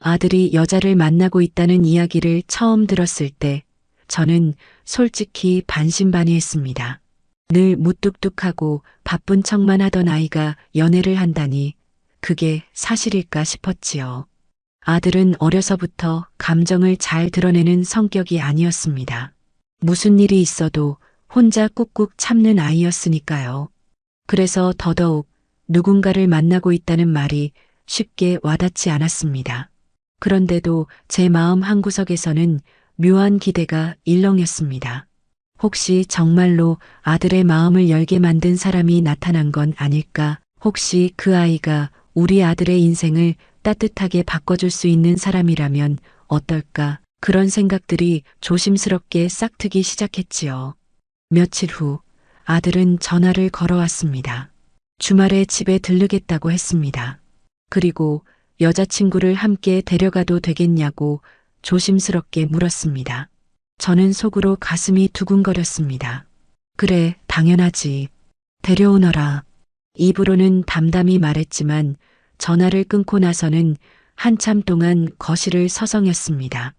아들이 여자를 만나고 있다는 이야기를 처음 들었을 때 저는 솔직히 반신반의했습니다. 늘 무뚝뚝하고 바쁜 척만 하던 아이가 연애를 한다니 그게 사실일까 싶었지요. 아들은 어려서부터 감정을 잘 드러내는 성격이 아니었습니다. 무슨 일이 있어도 혼자 꾹꾹 참는 아이였으니까요. 그래서 더더욱 누군가를 만나고 있다는 말이 쉽게 와닿지 않았습니다. 그런데도 제 마음 한구석에서는 묘한 기대가 일렁였습니다. 혹시 정말로 아들의 마음을 열게 만든 사람이 나타난 건 아닐까? 혹시 그 아이가 우리 아들의 인생을 따뜻하게 바꿔줄 수 있는 사람이라면 어떨까? 그런 생각들이 조심스럽게 싹트기 시작했지요. 며칠 후 아들은 전화를 걸어왔습니다. 주말에 집에 들르겠다고 했습니다. 그리고 여자친구를 함께 데려가도 되겠냐고 조심스럽게 물었습니다. 저는 속으로 가슴이 두근거렸습니다. 그래, 당연하지. 데려오너라. 입으로는 담담히 말했지만 전화를 끊고 나서는 한참 동안 거실을 서성였습니다.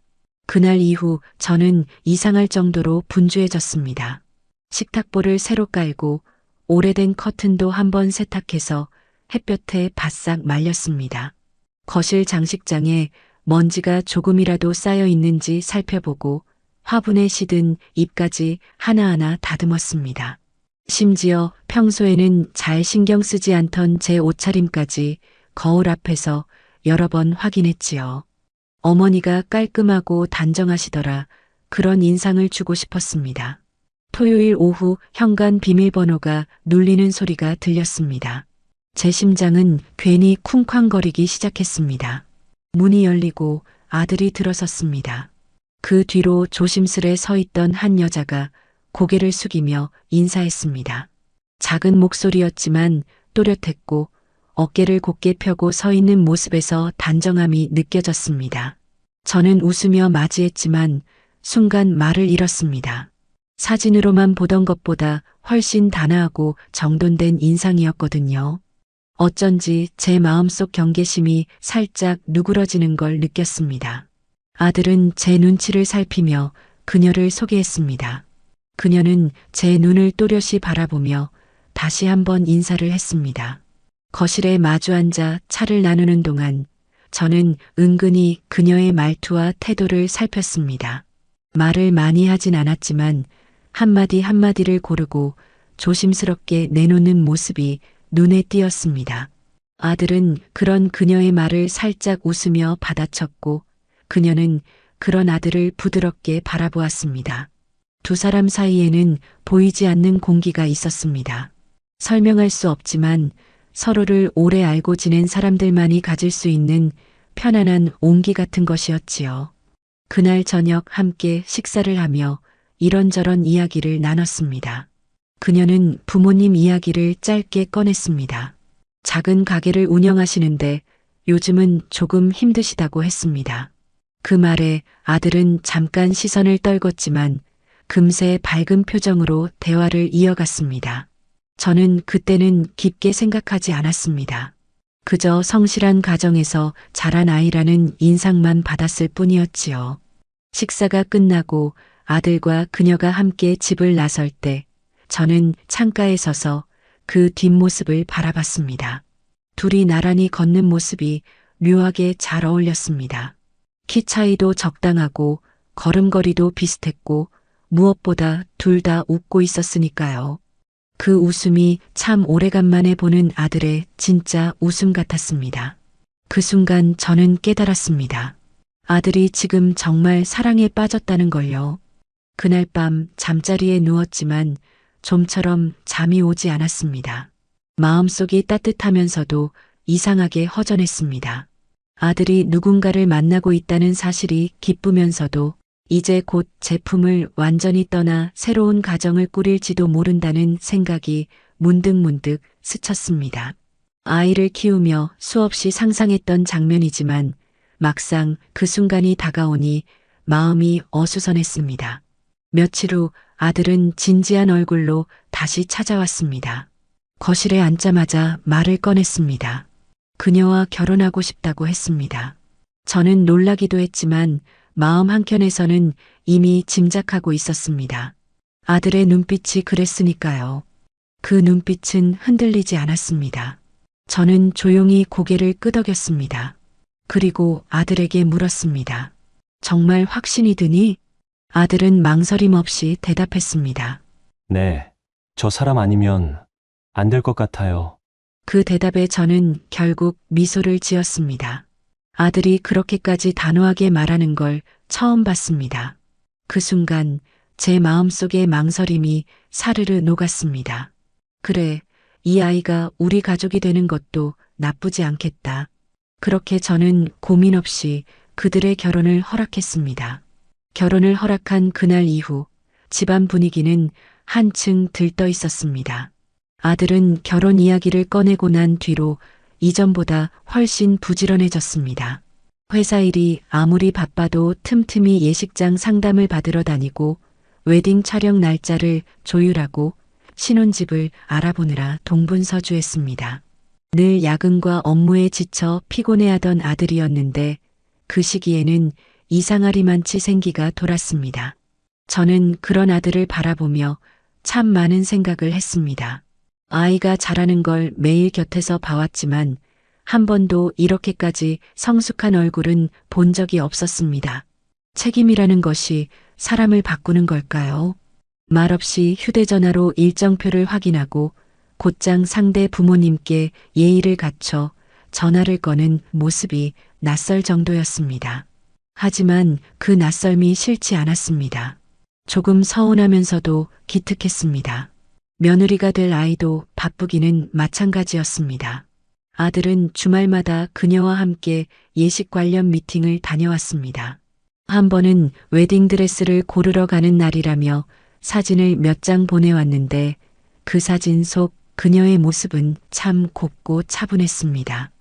그날 이후 저는 이상할 정도로 분주해졌습니다. 식탁보를 새로 깔고 오래된 커튼도 한번 세탁해서 햇볕에 바싹 말렸습니다. 거실 장식장에 먼지가 조금이라도 쌓여 있는지 살펴보고 화분에 시든 잎까지 하나하나 다듬었습니다. 심지어 평소에는 잘 신경 쓰지 않던 제 옷차림까지 거울 앞에서 여러 번 확인했지요. 어머니가 깔끔하고 단정하시더라. 그런 인상을 주고 싶었습니다. 토요일 오후 현관 비밀번호가 눌리는 소리가 들렸습니다. 제 심장은 괜히 쿵쾅거리기 시작했습니다. 문이 열리고 아들이 들어섰습니다. 그 뒤로 조심스레 서 있던 한 여자가 고개를 숙이며 인사했습니다. 작은 목소리였지만 또렷했고 어깨를 곧게 펴고 서 있는 모습에서 단정함이 느껴졌습니다. 저는 웃으며 맞이했지만 순간 말을 잃었습니다. 사진으로만 보던 것보다 훨씬 단아하고 정돈된 인상이었거든요. 어쩐지 제 마음속 경계심이 살짝 누그러지는 걸 느꼈습니다. 아들은 제 눈치를 살피며 그녀를 소개했습니다. 그녀는 제 눈을 또렷이 바라보며 다시 한번 인사를 했습니다. 거실에 마주 앉아 차를 나누는 동안 저는 은근히 그녀의 말투와 태도를 살폈습니다. 말을 많이 하진 않았지만 한마디 한마디를 고르고 조심스럽게 내놓는 모습이 눈에 띄었습니다. 아들은 그런 그녀의 말을 살짝 웃으며 받아쳤고 그녀는 그런 아들을 부드럽게 바라보았습니다. 두 사람 사이에는 보이지 않는 공기가 있었습니다. 설명할 수 없지만 서로를 오래 알고 지낸 사람들만이 가질 수 있는 편안한 온기 같은 것이었지요. 그날 저녁 함께 식사를 하며 이런저런 이야기를 나눴습니다. 그녀는 부모님 이야기를 짧게 꺼냈습니다. 작은 가게를 운영하시는데 요즘은 조금 힘드시다고 했습니다. 그 말에 아들은 잠깐 시선을 떨궜지만 금세 밝은 표정으로 대화를 이어갔습니다. 저는 그때는 깊게 생각하지 않았습니다. 그저 성실한 가정에서 자란 아이라는 인상만 받았을 뿐이었지요. 식사가 끝나고 아들과 그녀가 함께 집을 나설 때 저는 창가에 서서 그 뒷모습을 바라봤습니다. 둘이 나란히 걷는 모습이 묘하게 잘 어울렸습니다. 키 차이도 적당하고 걸음걸이도 비슷했고 무엇보다 둘 다 웃고 있었으니까요. 그 웃음이 참 오래간만에 보는 아들의 진짜 웃음 같았습니다. 그 순간 저는 깨달았습니다. 아들이 지금 정말 사랑에 빠졌다는 걸요. 그날 밤 잠자리에 누웠지만 좀처럼 잠이 오지 않았습니다. 마음속이 따뜻하면서도 이상하게 허전했습니다. 아들이 누군가를 만나고 있다는 사실이 기쁘면서도 이제 곧 제품을 완전히 떠나 새로운 가정을 꾸릴지도 모른다는 생각이 문득문득 스쳤습니다. 아이를 키우며 수없이 상상했던 장면이지만 막상 그 순간이 다가오니 마음이 어수선했습니다. 며칠 후 아들은 진지한 얼굴로 다시 찾아왔습니다. 거실에 앉자마자 말을 꺼냈습니다. 그녀와 결혼하고 싶다고 했습니다. 저는 놀라기도 했지만 마음 한켠에서는 이미 짐작하고 있었습니다. 아들의 눈빛이 그랬으니까요. 그 눈빛은 흔들리지 않았습니다. 저는 조용히 고개를 끄덕였습니다. 그리고 아들에게 물었습니다. 정말 확신이 드니? 아들은 망설임 없이 대답했습니다. 네, 저 사람 아니면 안 될 것 같아요. 그 대답에 저는 결국 미소를 지었습니다. 아들이 그렇게까지 단호하게 말하는 걸 처음 봤습니다. 그 순간 제 마음속의 망설임이 사르르 녹았습니다. 그래, 이 아이가 우리 가족이 되는 것도 나쁘지 않겠다. 그렇게 저는 고민 없이 그들의 결혼을 허락했습니다. 결혼을 허락한 그날 이후 집안 분위기는 한층 들떠 있었습니다. 아들은 결혼 이야기를 꺼내고 난 뒤로 이전보다 훨씬 부지런해졌습니다. 회사 일이 아무리 바빠도 틈틈이 예식장 상담을 받으러 다니고 웨딩 촬영 날짜를 조율하고 신혼집을 알아보느라 동분서주했습니다. 늘 야근과 업무에 지쳐 피곤해하던 아들이었는데 그 시기에는 이상하리만치 생기가 돌았습니다. 저는 그런 아들을 바라보며 참 많은 생각을 했습니다. 아이가 자라는 걸 매일 곁에서 봐왔지만 한 번도 이렇게까지 성숙한 얼굴은 본 적이 없었습니다. 책임이라는 것이 사람을 바꾸는 걸까요? 말없이 휴대전화로 일정표를 확인하고 곧장 상대 부모님께 예의를 갖춰 전화를 거는 모습이 낯설 정도였습니다. 하지만 그 낯설미 싫지 않았습니다. 조금 서운하면서도 기특했습니다. 며느리가 될 아이도 바쁘기는 마찬가지였습니다. 아들은 주말마다 그녀와 함께 예식 관련 미팅을 다녀왔습니다. 한 번은 웨딩드레스를 고르러 가는 날이라며 사진을 몇 장 보내왔는데 그 사진 속 그녀의 모습은 참 곱고 차분했습니다.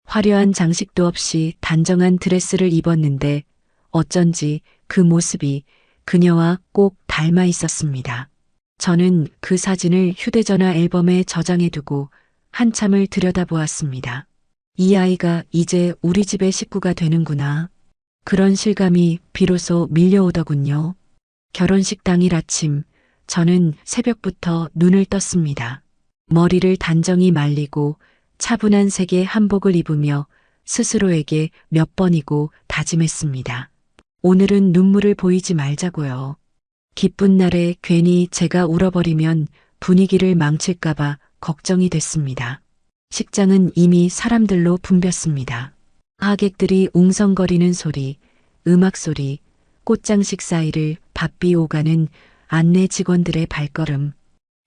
화려한 장식도 없이 단정한 드레스를 입었는데 어쩐지 그 모습이 그녀와 꼭 닮아 있었습니다. 저는 그 사진을 휴대전화 앨범에 저장해두고 한참을 들여다보았습니다. 이 아이가 이제 우리 집의 식구가 되는구나. 그런 실감이 비로소 밀려오더군요. 결혼식 당일 아침, 저는 새벽부터 눈을 떴습니다. 머리를 단정히 말리고 차분한 색의 한복을 입으며 스스로에게 몇 번이고 다짐했습니다. 오늘은 눈물을 보이지 말자고요. 기쁜 날에 괜히 제가 울어버리면 분위기를 망칠까봐 걱정이 됐습니다. 식장은 이미 사람들로 붐볐습니다. 하객들이 웅성거리는 소리, 음악 소리, 꽃장식 사이를 바삐 오가는 안내 직원들의 발걸음,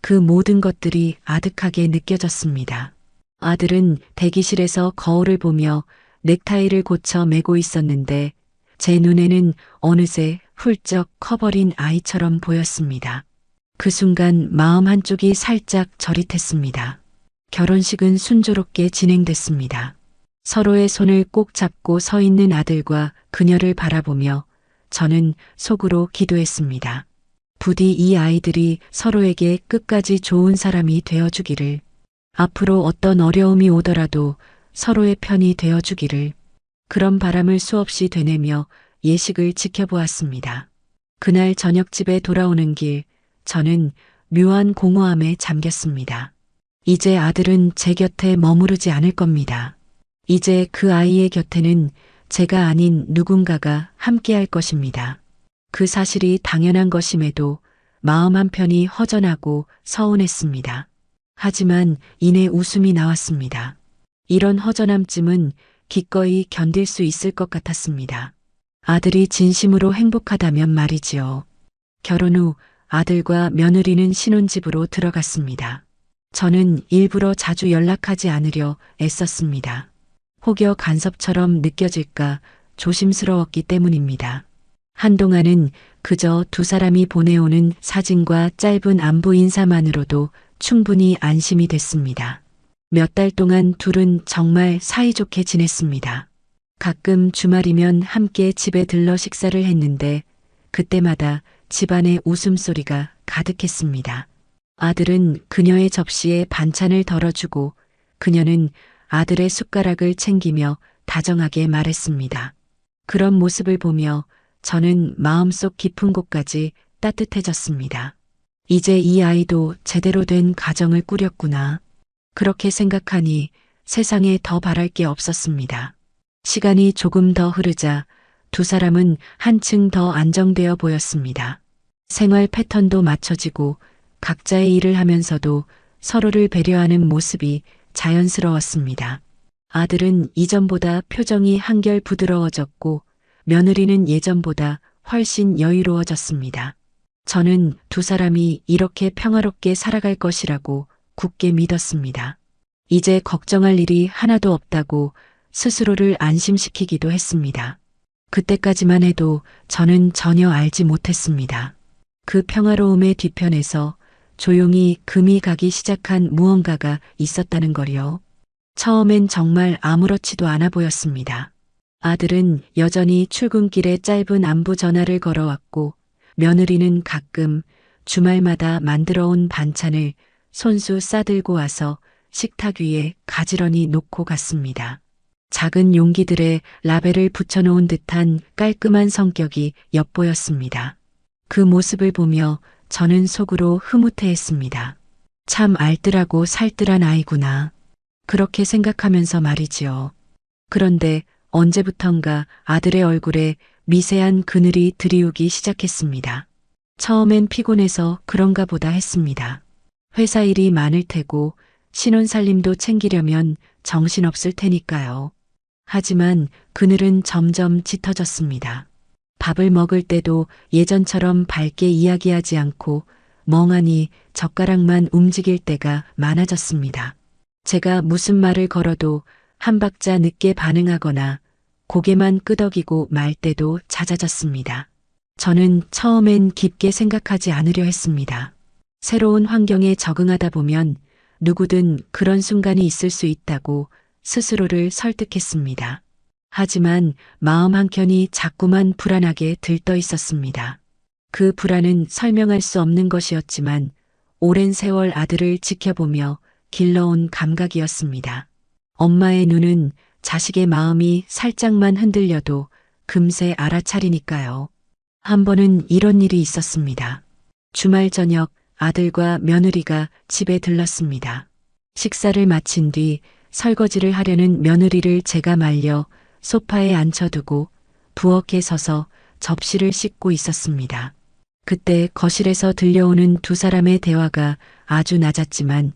그 모든 것들이 아득하게 느껴졌습니다. 아들은 대기실에서 거울을 보며 넥타이를 고쳐 매고 있었는데 제 눈에는 어느새 훌쩍 커버린 아이처럼 보였습니다. 그 순간 마음 한쪽이 살짝 저릿했습니다. 결혼식은 순조롭게 진행됐습니다. 서로의 손을 꼭 잡고 서 있는 아들과 그녀를 바라보며 저는 속으로 기도했습니다. 부디 이 아이들이 서로에게 끝까지 좋은 사람이 되어주기를, 앞으로 어떤 어려움이 오더라도 서로의 편이 되어주기를, 그런 바람을 수없이 되뇌며 예식을 지켜보았습니다. 그날 저녁 집에 돌아오는 길, 저는 묘한 공허함에 잠겼습니다. 이제 아들은 제 곁에 머무르지 않을 겁니다. 이제 그 아이의 곁에는 제가 아닌 누군가가 함께할 것입니다. 그 사실이 당연한 것임에도 마음 한편이 허전하고 서운했습니다. 하지만 이내 웃음이 나왔습니다. 이런 허전함쯤은 기꺼이 견딜 수 있을 것 같았습니다. 아들이 진심으로 행복하다면 말이지요. 결혼 후 아들과 며느리는 신혼집으로 들어갔습니다. 저는 일부러 자주 연락하지 않으려 애썼습니다. 혹여 간섭처럼 느껴질까 조심스러웠기 때문입니다. 한동안은 그저 두 사람이 보내오는 사진과 짧은 안부 인사만으로도 충분히 안심이 됐습니다. 몇 달 동안 둘은 정말 사이좋게 지냈습니다. 가끔 주말이면 함께 집에 들러 식사를 했는데 그때마다 집안의 웃음소리가 가득했습니다. 아들은 그녀의 접시에 반찬을 덜어주고 그녀는 아들의 숟가락을 챙기며 다정하게 말했습니다. 그런 모습을 보며 저는 마음속 깊은 곳까지 따뜻해졌습니다. 이제 이 아이도 제대로 된 가정을 꾸렸구나. 그렇게 생각하니 세상에 더 바랄 게 없었습니다. 시간이 조금 더 흐르자 두 사람은 한층 더 안정되어 보였습니다. 생활 패턴도 맞춰지고 각자의 일을 하면서도 서로를 배려하는 모습이 자연스러웠습니다. 아들은 이전보다 표정이 한결 부드러워졌고 며느리는 예전보다 훨씬 여유로워졌습니다. 저는 두 사람이 이렇게 평화롭게 살아갈 것이라고 굳게 믿었습니다. 이제 걱정할 일이 하나도 없다고 스스로를 안심시키기도 했습니다. 그때까지만 해도 저는 전혀 알지 못했습니다. 그 평화로움의 뒤편에서 조용히 금이 가기 시작한 무언가가 있었다는 걸요. 처음엔 정말 아무렇지도 않아 보였습니다. 아들은 여전히 출근길에 짧은 안부 전화를 걸어왔고 며느리는 가끔 주말마다 만들어 온 반찬을 손수 싸들고 와서 식탁 위에 가지런히 놓고 갔습니다. 작은 용기들에 라벨을 붙여놓은 듯한 깔끔한 성격이 엿보였습니다. 그 모습을 보며 저는 속으로 흐뭇해했습니다. 참 알뜰하고 살뜰한 아이구나. 그렇게 생각하면서 말이지요. 그런데 언제부턴가 아들의 얼굴에 미세한 그늘이 드리우기 시작했습니다. 처음엔 피곤해서 그런가 보다 했습니다. 회사 일이 많을 테고 신혼살림도 챙기려면 정신없을 테니까요. 하지만 그늘은 점점 짙어졌습니다. 밥을 먹을 때도 예전처럼 밝게 이야기하지 않고 멍하니 젓가락만 움직일 때가 많아졌습니다. 제가 무슨 말을 걸어도 한 박자 늦게 반응하거나 고개만 끄덕이고 말 때도 잦아졌습니다. 저는 처음엔 깊게 생각하지 않으려 했습니다. 새로운 환경에 적응하다 보면 누구든 그런 순간이 있을 수 있다고 스스로를 설득했습니다. 하지만 마음 한켠이 자꾸만 불안하게 들떠 있었습니다. 그 불안은 설명할 수 없는 것이었지만 오랜 세월 아들을 지켜보며 길러온 감각이었습니다. 엄마의 눈은 자식의 마음이 살짝만 흔들려도 금세 알아차리니까요. 한 번은 이런 일이 있었습니다. 주말 저녁 아들과 며느리가 집에 들렀습니다. 식사를 마친 뒤 설거지를 하려는 며느리를 제가 말려 소파에 앉혀두고 부엌에 서서 접시를 씻고 있었습니다. 그때 거실에서 들려오는 두 사람의 대화가 아주 낮았지만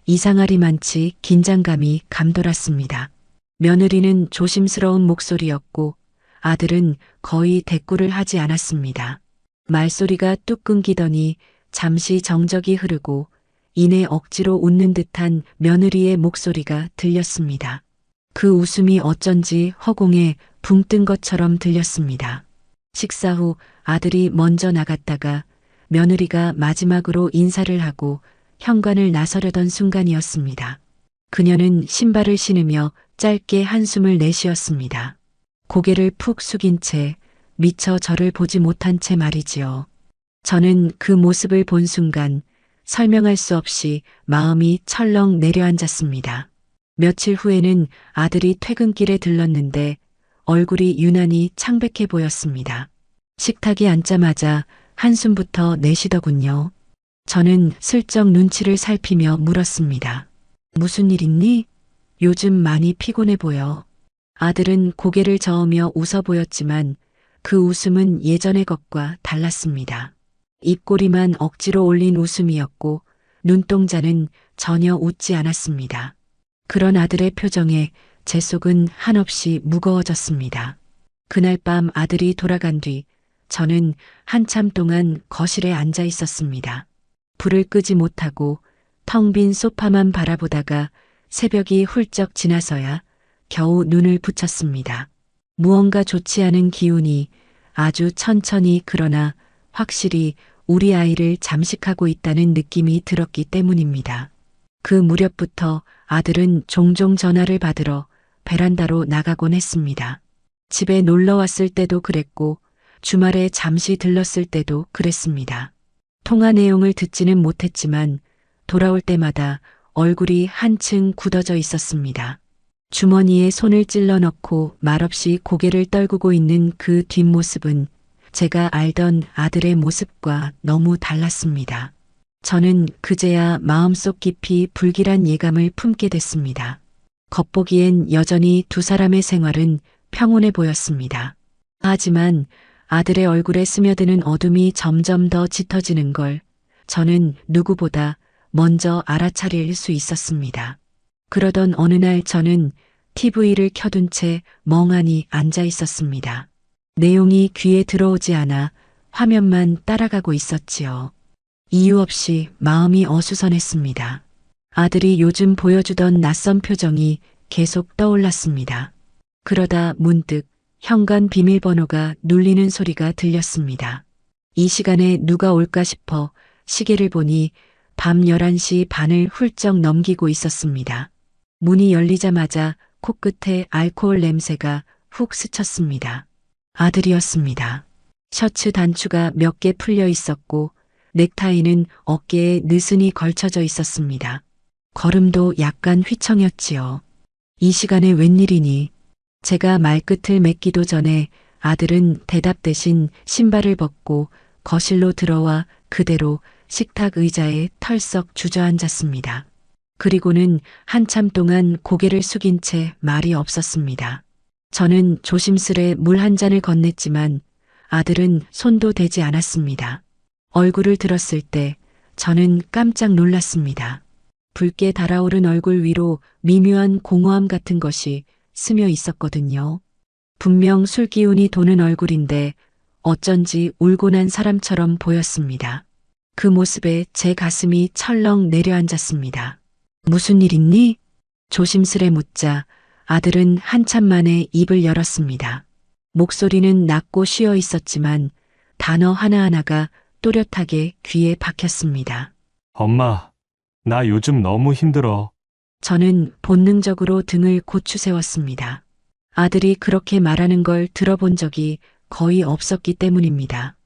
이상하리만치 긴장감이 감돌았습니다. 며느리는 조심스러운 목소리였고 아들은 거의 대꾸를 하지 않았습니다. 말소리가 뚝 끊기더니 잠시 정적이 흐르고 이내 억지로 웃는 듯한 며느리의 목소리가 들렸습니다. 그 웃음이 어쩐지 허공에 붕 뜬 것처럼 들렸습니다. 식사 후 아들이 먼저 나갔다가 며느리가 마지막으로 인사를 하고 현관을 나서려던 순간이었습니다. 그녀는 신발을 신으며 짧게 한숨을 내쉬었습니다. 고개를 푹 숙인 채 미처 저를 보지 못한 채 말이지요. 저는 그 모습을 본 순간 설명할 수 없이 마음이 철렁 내려앉았습니다. 며칠 후에는 아들이 퇴근길에 들렀는데 얼굴이 유난히 창백해 보였습니다. 식탁에 앉자마자 한숨부터 내쉬더군요. 저는 슬쩍 눈치를 살피며 물었습니다. 무슨 일 있니? 요즘 많이 피곤해 보여. 아들은 고개를 저으며 웃어 보였지만 그 웃음은 예전의 것과 달랐습니다. 입꼬리만 억지로 올린 웃음이었고 눈동자는 전혀 웃지 않았습니다. 그런 아들의 표정에 제 속은 한없이 무거워졌습니다. 그날 밤 아들이 돌아간 뒤 저는 한참 동안 거실에 앉아 있었습니다. 불을 끄지 못하고 텅 빈 소파만 바라보다가 새벽이 훌쩍 지나서야 겨우 눈을 붙였습니다. 무언가 좋지 않은 기운이 아주 천천히 그러나 확실히 우리 아이를 잠식하고 있다는 느낌이 들었기 때문입니다. 그 무렵부터 아들은 종종 전화를 받으러 베란다로 나가곤 했습니다. 집에 놀러 왔을 때도 그랬고 주말에 잠시 들렀을 때도 그랬습니다. 통화 내용을 듣지는 못했지만 돌아올 때마다 얼굴이 한층 굳어져 있었습니다. 주머니에 손을 찔러 넣고 말없이 고개를 떨구고 있는 그 뒷모습은 제가 알던 아들의 모습과 너무 달랐습니다. 저는 그제야 마음속 깊이 불길한 예감을 품게 됐습니다. 겉보기엔 여전히 두 사람의 생활은 평온해 보였습니다. 하지만 아들의 얼굴에 스며드는 어둠이 점점 더 짙어지는 걸 저는 누구보다 먼저 알아차릴 수 있었습니다. 그러던 어느 날 저는 TV를 켜둔 채 멍하니 앉아 있었습니다. 내용이 귀에 들어오지 않아 화면만 따라가고 있었지요. 이유 없이 마음이 어수선했습니다. 아들이 요즘 보여주던 낯선 표정이 계속 떠올랐습니다. 그러다 문득 현관 비밀번호가 눌리는 소리가 들렸습니다. 이 시간에 누가 올까 싶어 시계를 보니 밤 11시 반을 훌쩍 넘기고 있었습니다. 문이 열리자마자 코끝에 알코올 냄새가 훅 스쳤습니다. 아들이었습니다. 셔츠 단추가 몇 개 풀려 있었고 넥타이는 어깨에 느슨히 걸쳐져 있었습니다. 걸음도 약간 휘청였지요. 이 시간에 웬일이니? 제가 말끝을 맺기도 전에 아들은 대답 대신 신발을 벗고 거실로 들어와 그대로 식탁 의자에 털썩 주저앉았습니다. 그리고는 한참 동안 고개를 숙인 채 말이 없었습니다. 저는 조심스레 물 한 잔을 건넸지만 아들은 손도 대지 않았습니다. 얼굴을 들었을 때 저는 깜짝 놀랐습니다. 붉게 달아오른 얼굴 위로 미묘한 공허함 같은 것이 스며 있었거든요. 분명 술 기운이 도는 얼굴인데 어쩐지 울고 난 사람처럼 보였습니다. 그 모습에 제 가슴이 철렁 내려앉았습니다. 무슨 일 있니? 조심스레 묻자 아들은 한참 만에 입을 열었습니다. 목소리는 낮고 쉬어 있었지만 단어 하나하나가 또렷하게 귀에 박혔습니다. 엄마, 나 요즘 너무 힘들어. 저는 본능적으로 등을 고추 세웠습니다. 아들이 그렇게 말하는 걸 들어본 적이 거의 없었기 때문입니다.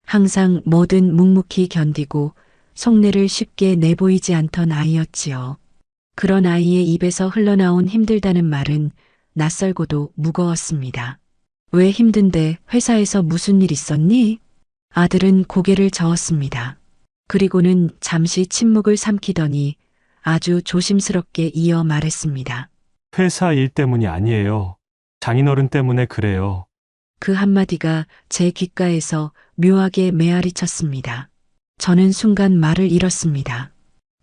항상 뭐든 묵묵히 견디고 속내를 쉽게 내보이지 않던 아이였지요. 그런 아이의 입에서 흘러나온 힘들다는 말은 낯설고도 무거웠습니다. 왜 힘든데 회사에서 무슨 일 있었니? 아들은 고개를 저었습니다. 그리고는 잠시 침묵을 삼키더니 아주 조심스럽게 이어 말했습니다. 회사 일 때문이 아니에요. 장인어른 때문에 그래요. 그 한마디가 제 귓가에서 묘하게 메아리 쳤습니다. 저는 순간 말을 잃었습니다.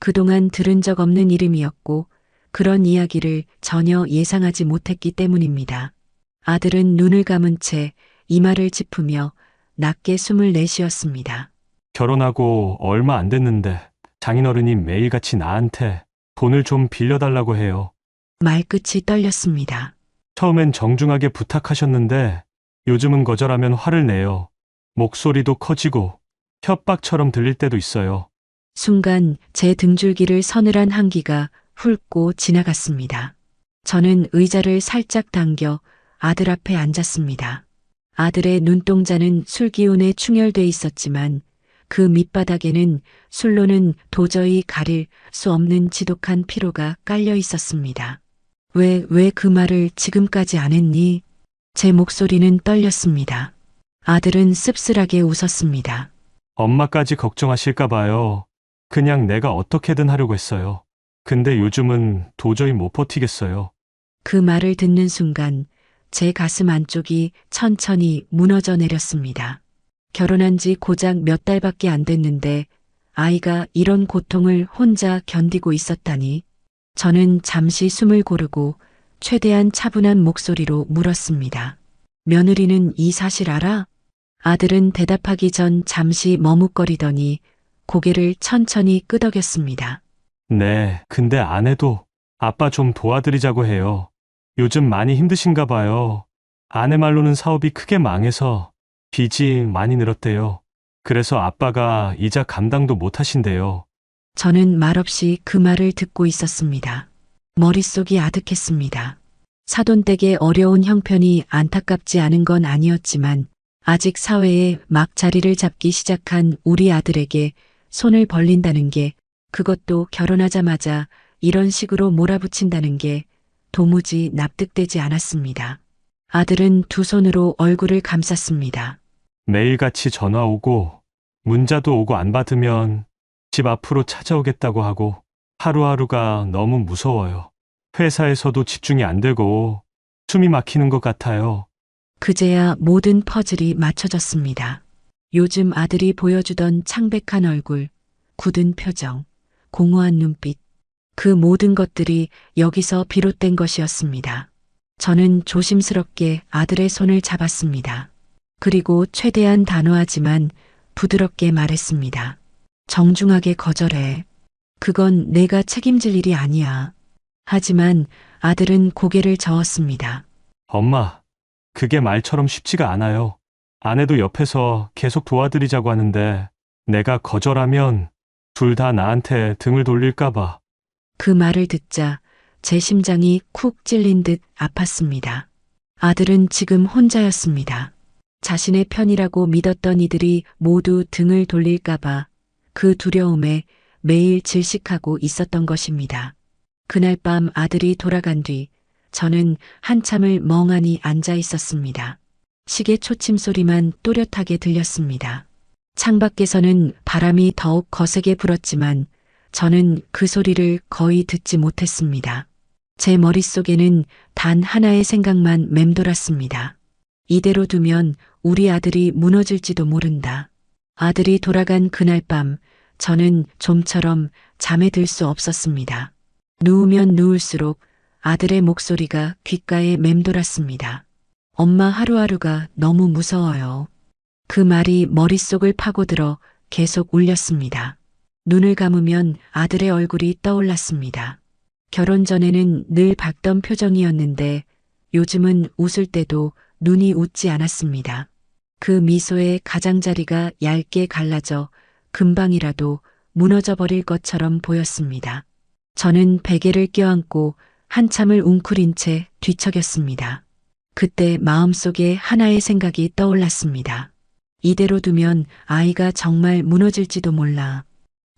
그동안 들은 적 없는 이름이었고 그런 이야기를 전혀 예상하지 못했기 때문입니다. 아들은 눈을 감은 채 이마를 짚으며 낮게 숨을 내쉬었습니다. 결혼하고 얼마 안 됐는데 장인어른이 매일같이 나한테 돈을 좀 빌려달라고 해요. 말끝이 떨렸습니다. 처음엔 정중하게 부탁하셨는데 요즘은 거절하면 화를 내요. 목소리도 커지고 협박처럼 들릴 때도 있어요. 순간 제 등줄기를 서늘한 한기가 훑고 지나갔습니다. 저는 의자를 살짝 당겨 아들 앞에 앉았습니다. 아들의 눈동자는 술 기운에 충혈돼 있었지만 그 밑바닥에는 술로는 도저히 가릴 수 없는 지독한 피로가 깔려 있었습니다. 왜 그 말을 지금까지 안 했니? 제 목소리는 떨렸습니다. 아들은 씁쓸하게 웃었습니다. 엄마까지 걱정하실까 봐요. 그냥 내가 어떻게든 하려고 했어요. 근데 요즘은 도저히 못 버티겠어요. 그 말을 듣는 순간 제 가슴 안쪽이 천천히 무너져 내렸습니다. 결혼한 지 고작 몇 달밖에 안 됐는데 아이가 이런 고통을 혼자 견디고 있었다니. 저는 잠시 숨을 고르고 최대한 차분한 목소리로 물었습니다. 며느리는 이 사실 알아? 아들은 대답하기 전 잠시 머뭇거리더니 고개를 천천히 끄덕였습니다. 네, 근데 안 해도 아빠 좀 도와드리자고 해요. 요즘 많이 힘드신가 봐요. 아내 말로는 사업이 크게 망해서 빚이 많이 늘었대요. 그래서 아빠가 이자 감당도 못 하신대요. 저는 말없이 그 말을 듣고 있었습니다. 머릿속이 아득했습니다. 사돈댁의 어려운 형편이 안타깝지 않은 건 아니었지만 아직 사회에 막 자리를 잡기 시작한 우리 아들에게 손을 벌린다는 게, 그것도 결혼하자마자 이런 식으로 몰아붙인다는 게 도무지 납득되지 않았습니다. 아들은 두 손으로 얼굴을 감쌌습니다. 매일같이 전화 오고 문자도 오고 안 받으면 집 앞으로 찾아오겠다고 하고 하루하루가 너무 무서워요. 회사에서도 집중이 안 되고 숨이 막히는 것 같아요. 그제야 모든 퍼즐이 맞춰졌습니다. 요즘 아들이 보여주던 창백한 얼굴, 굳은 표정, 공허한 눈빛, 그 모든 것들이 여기서 비롯된 것이었습니다. 저는 조심스럽게 아들의 손을 잡았습니다. 그리고 최대한 단호하지만 부드럽게 말했습니다. 정중하게 거절해. 그건 내가 책임질 일이 아니야. 하지만 아들은 고개를 저었습니다. 엄마, 그게 말처럼 쉽지가 않아요. 아내도 옆에서 계속 도와드리자고 하는데 내가 거절하면 둘 다 나한테 등을 돌릴까봐. 그 말을 듣자 제 심장이 쿡 찔린 듯 아팠습니다. 아들은 지금 혼자였습니다. 자신의 편이라고 믿었던 이들이 모두 등을 돌릴까봐 그 두려움에 매일 질식하고 있었던 것입니다. 그날 밤 아들이 돌아간 뒤 저는 한참을 멍하니 앉아 있었습니다. 시계 초침 소리만 또렷하게 들렸습니다. 창밖에서는 바람이 더욱 거세게 불었지만 저는 그 소리를 거의 듣지 못했습니다. 제 머릿속에는 단 하나의 생각만 맴돌았습니다. 이대로 두면 우리 아들이 무너질지도 모른다. 아들이 돌아간 그날 밤 저는 좀처럼 잠에 들 수 없었습니다. 누우면 누울수록 아들의 목소리가 귓가에 맴돌았습니다. 엄마 하루하루가 너무 무서워요. 그 말이 머릿속을 파고들어 계속 울렸습니다. 눈을 감으면 아들의 얼굴이 떠올랐습니다. 결혼 전에는 늘 밝던 표정이었는데 요즘은 웃을 때도 눈이 웃지 않았습니다. 그 미소의 가장자리가 얇게 갈라져 금방이라도 무너져 버릴 것처럼 보였습니다. 저는 베개를 껴안고 한참을 웅크린 채 뒤척였습니다. 그때 마음속에 하나의 생각이 떠올랐습니다. 이대로 두면 아이가 정말 무너질지도 몰라.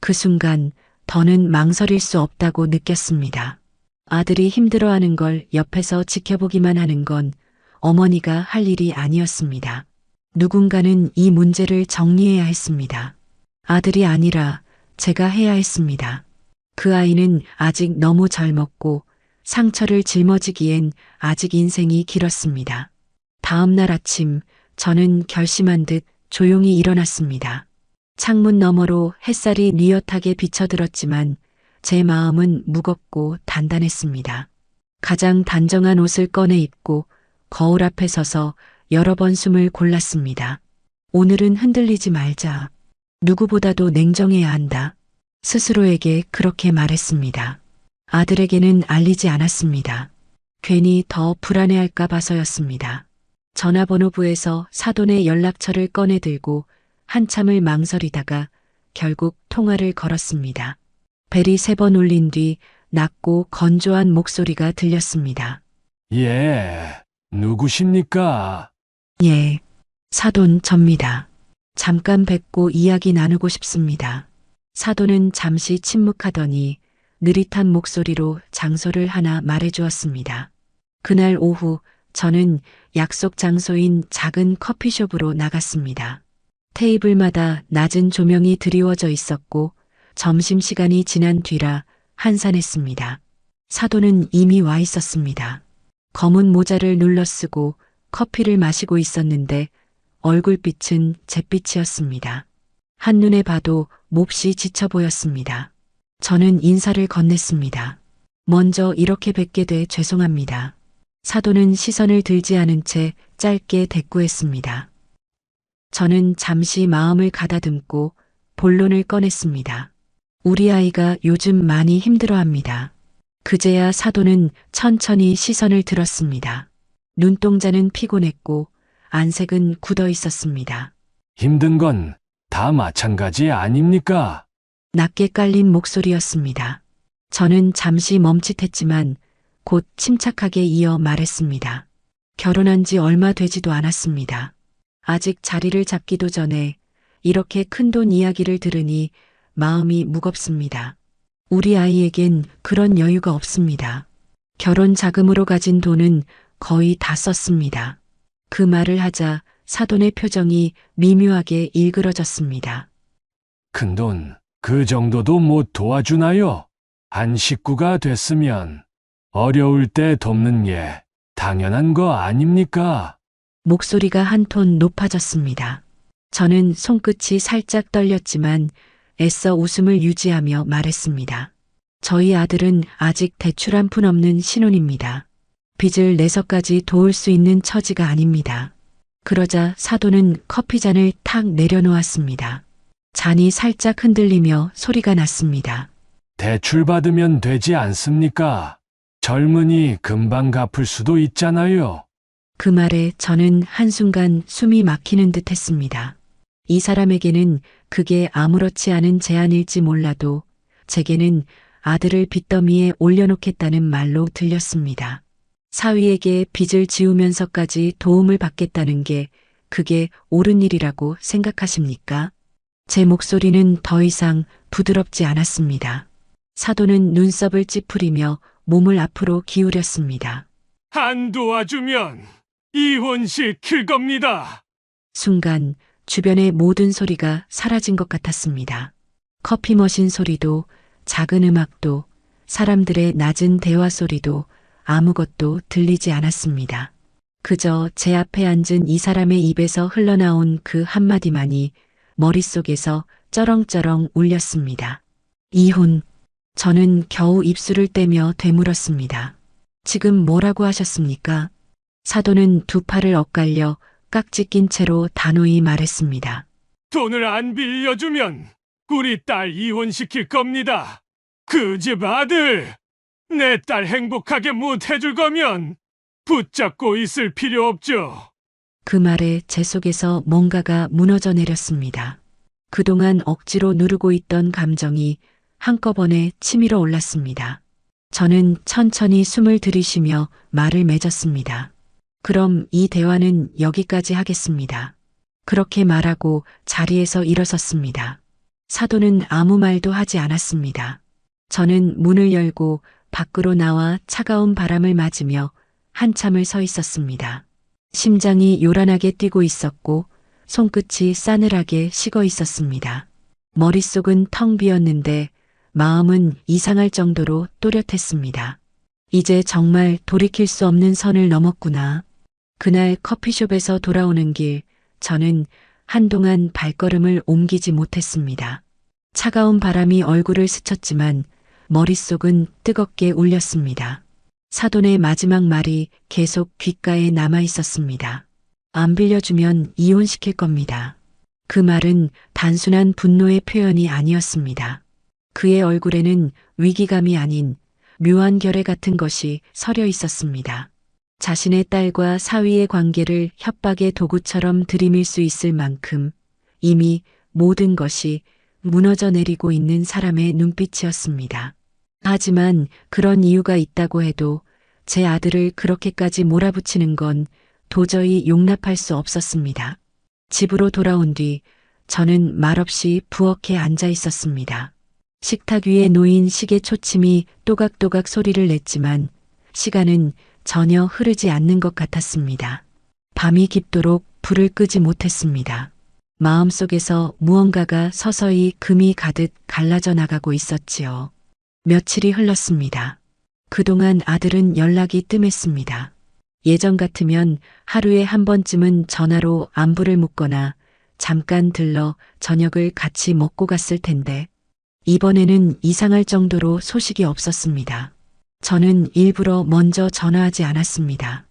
그 순간 더는 망설일 수 없다고 느꼈습니다. 아들이 힘들어하는 걸 옆에서 지켜보기만 하는 건 어머니가 할 일이 아니었습니다. 누군가는 이 문제를 정리해야 했습니다. 아들이 아니라 제가 해야 했습니다. 그 아이는 아직 너무 젊었고 상처를 짊어지기엔 아직 인생이 길었습니다. 다음 날 아침 저는 결심한 듯 조용히 일어났습니다. 창문 너머로 햇살이 뉘엿하게 비쳐들었지만 제 마음은 무겁고 단단했습니다. 가장 단정한 옷을 꺼내 입고 거울 앞에 서서 여러 번 숨을 골랐습니다. 오늘은 흔들리지 말자. 누구보다도 냉정해야 한다. 스스로에게 그렇게 말했습니다. 아들에게는 알리지 않았습니다. 괜히 더 불안해할까 봐서였습니다. 전화번호부에서 사돈의 연락처를 꺼내 들고 한참을 망설이다가 결국 통화를 걸었습니다. 벨이 3번 울린 뒤 낮고 건조한 목소리가 들렸습니다. 예, 누구십니까? 예, 사돈 접니다. 잠깐 뵙고 이야기 나누고 싶습니다. 사돈은 잠시 침묵하더니 느릿한 목소리로 장소를 하나 말해주었습니다. 그날 오후 저는 약속 장소인 작은 커피숍으로 나갔습니다. 테이블마다 낮은 조명이 드리워져 있었고 점심시간이 지난 뒤라 한산했습니다. 사돈은 이미 와 있었습니다. 검은 모자를 눌러쓰고 커피를 마시고 있었는데 얼굴빛은 잿빛이었습니다. 한눈에 봐도 몹시 지쳐 보였습니다. 저는 인사를 건넸습니다. 먼저 이렇게 뵙게 돼 죄송합니다. 사돈은 시선을 들지 않은 채 짧게 대꾸했습니다. 저는 잠시 마음을 가다듬고 본론을 꺼냈습니다. 우리 아이가 요즘 많이 힘들어합니다. 그제야 사돈은 천천히 시선을 들었습니다. 눈동자는 피곤했고 안색은 굳어 있었습니다. 힘든 건 다 마찬가지 아닙니까? 낮게 깔린 목소리였습니다. 저는 잠시 멈칫했지만 곧 침착하게 이어 말했습니다. 결혼한 지 얼마 되지도 않았습니다. 아직 자리를 잡기도 전에 이렇게 큰돈 이야기를 들으니 마음이 무겁습니다. 우리 아이에겐 그런 여유가 없습니다. 결혼 자금으로 가진 돈은 거의 다 썼습니다. 그 말을 하자 사돈의 표정이 미묘하게 일그러졌습니다. 큰돈, 그 정도도 못 도와주나요? 한 식구가 됐으면 어려울 때 돕는 게 당연한 거 아닙니까? 목소리가 한 톤 높아졌습니다. 저는 손끝이 살짝 떨렸지만 애써 웃음을 유지하며 말했습니다. 저희 아들은 아직 대출 한 푼 없는 신혼입니다. 빚을 내서까지 도울 수 있는 처지가 아닙니다. 그러자 사돈은 커피잔을 탁 내려놓았습니다. 잔이 살짝 흔들리며 소리가 났습니다. 대출 받으면 되지 않습니까? 젊으니 금방 갚을 수도 있잖아요. 그 말에 저는 한순간 숨이 막히는 듯 했습니다. 이 사람에게는 그게 아무렇지 않은 제안일지 몰라도 제게는 아들을 빚더미에 올려놓겠다는 말로 들렸습니다. 사위에게 빚을 지우면서까지 도움을 받겠다는 게 그게 옳은 일이라고 생각하십니까? 제 목소리는 더 이상 부드럽지 않았습니다. 사돈은 눈썹을 찌푸리며 몸을 앞으로 기울였습니다. 안 도와주면 이혼시킬 겁니다. 순간 주변의 모든 소리가 사라진 것 같았습니다. 커피 머신 소리도, 작은 음악도, 사람들의 낮은 대화 소리도 아무것도 들리지 않았습니다. 그저 제 앞에 앉은 이 사람의 입에서 흘러나온 그 한마디만이 머릿속에서 쩌렁쩌렁 울렸습니다. 이혼. 저는 겨우 입술을 떼며 되물었습니다. 지금 뭐라고 하셨습니까? 사돈은 두 팔을 엇갈려 깍지 낀 채로 단호히 말했습니다. 돈을 안 빌려주면 우리 딸 이혼시킬 겁니다. 그 집 아들, 내 딸 행복하게 못 해줄 거면 붙잡고 있을 필요 없죠. 그 말에 제 속에서 뭔가가 무너져 내렸습니다. 그동안 억지로 누르고 있던 감정이 한꺼번에 치밀어 올랐습니다. 저는 천천히 숨을 들이쉬며 말을 맺었습니다. 그럼 이 대화는 여기까지 하겠습니다. 그렇게 말하고 자리에서 일어섰습니다. 사돈은 아무 말도 하지 않았습니다. 저는 문을 열고 밖으로 나와 차가운 바람을 맞으며 한참을 서 있었습니다. 심장이 요란하게 뛰고 있었고 손끝이 싸늘하게 식어 있었습니다. 머릿속은 텅 비었는데 마음은 이상할 정도로 또렷했습니다. 이제 정말 돌이킬 수 없는 선을 넘었구나. 그날 커피숍에서 돌아오는 길, 저는 한동안 발걸음을 옮기지 못했습니다. 차가운 바람이 얼굴을 스쳤지만 머릿속은 뜨겁게 울렸습니다. 사돈의 마지막 말이 계속 귓가에 남아 있었습니다. 안 빌려주면 이혼시킬 겁니다. 그 말은 단순한 분노의 표현이 아니었습니다. 그의 얼굴에는 위기감이 아닌 묘한 결의 같은 것이 서려 있었습니다. 자신의 딸과 사위의 관계를 협박의 도구처럼 들이밀 수 있을 만큼 이미 모든 것이 무너져 내리고 있는 사람의 눈빛이었습니다. 하지만 그런 이유가 있다고 해도 제 아들을 그렇게까지 몰아붙이는 건 도저히 용납할 수 없었습니다. 집으로 돌아온 뒤 저는 말없이 부엌에 앉아 있었습니다. 식탁 위에 놓인 시계 초침이 또각또각 소리를 냈지만 시간은 전혀 흐르지 않는 것 같았습니다. 밤이 깊도록 불을 끄지 못했습니다. 마음속에서 무언가가 서서히 금이 가듯 갈라져 나가고 있었지요. 며칠이 흘렀습니다. 그동안 아들은 연락이 뜸했습니다. 예전 같으면 하루에 한 번쯤은 전화로 안부를 묻거나 잠깐 들러 저녁을 같이 먹고 갔을 텐데 이번에는 이상할 정도로 소식이 없었습니다. 저는 일부러 먼저 전화하지 않았습니다.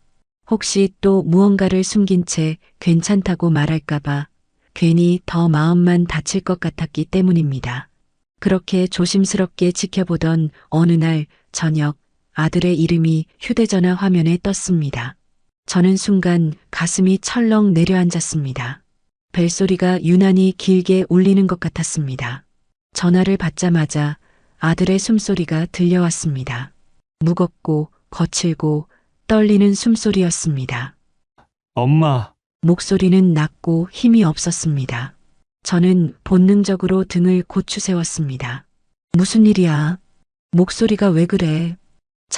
혹시 또 무언가를 숨긴 채 괜찮다고 말할까봐 괜히 더 마음만 다칠 것 같았기 때문입니다. 그렇게 조심스럽게 지켜보던 어느 날 저녁 아들의 이름이 휴대전화 화면에 떴습니다. 저는 순간 가슴이 철렁 내려앉았습니다. 벨소리가 유난히 길게 울리는 것 같았습니다. 전화를 받자마자 아들의 숨소리가 들려왔습니다. 무겁고 거칠고 떨리는 숨소리였습니다. 엄마, 목소리는 낮고 힘이 없었습니다. 저는 본능적으로 등을 고추 세웠습니다. 무슨 일이야? 목소리가 왜 그래?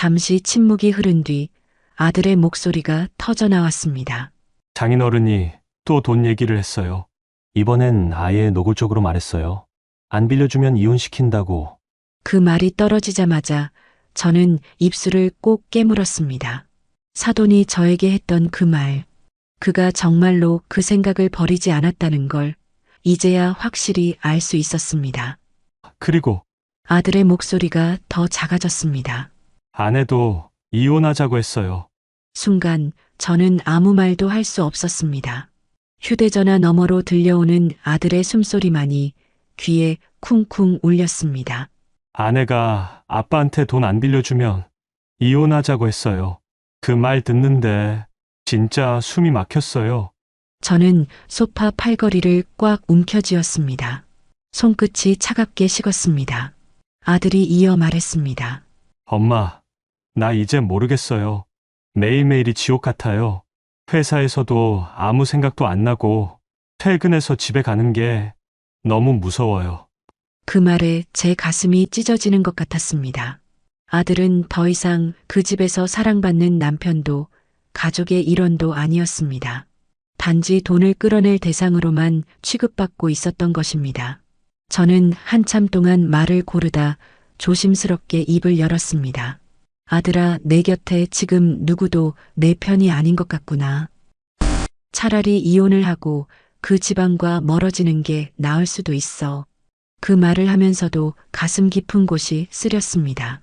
잠시 침묵이 흐른 뒤 아들의 목소리가 터져 나왔습니다. 장인어른이 또 돈 얘기를 했어요. 이번엔 아예 노골적으로 말했어요. 안 빌려주면 이혼시킨다고. 그 말이 떨어지자마자 저는 입술을 꼭 깨물었습니다. 사돈이 저에게 했던 그 말, 그가 정말로 그 생각을 버리지 않았다는 걸 이제야 확실히 알 수 있었습니다. 그리고 아들의 목소리가 더 작아졌습니다. 아내도 이혼하자고 했어요. 순간 저는 아무 말도 할 수 없었습니다. 휴대전화 너머로 들려오는 아들의 숨소리만이 귀에 쿵쿵 울렸습니다. 아내가 아빠한테 돈 안 빌려주면 이혼하자고 했어요. 그 말 듣는데 진짜 숨이 막혔어요. 저는 소파 팔걸이를 꽉 움켜쥐었습니다. 손끝이 차갑게 식었습니다. 아들이 이어 말했습니다. 엄마, 나 이제 모르겠어요. 매일매일이 지옥 같아요. 회사에서도 아무 생각도 안 나고 퇴근해서 집에 가는 게 너무 무서워요. 그 말에 제 가슴이 찢어지는 것 같았습니다. 아들은 더 이상 그 집에서 사랑받는 남편도 가족의 일원도 아니었습니다. 단지 돈을 끌어낼 대상으로만 취급받고 있었던 것입니다. 저는 한참 동안 말을 고르다 조심스럽게 입을 열었습니다. 아들아, 내 곁에 지금 누구도 내 편이 아닌 것 같구나. 차라리 이혼을 하고 그 집안과 멀어지는 게 나을 수도 있어. 그 말을 하면서도 가슴 깊은 곳이 쓰렸습니다.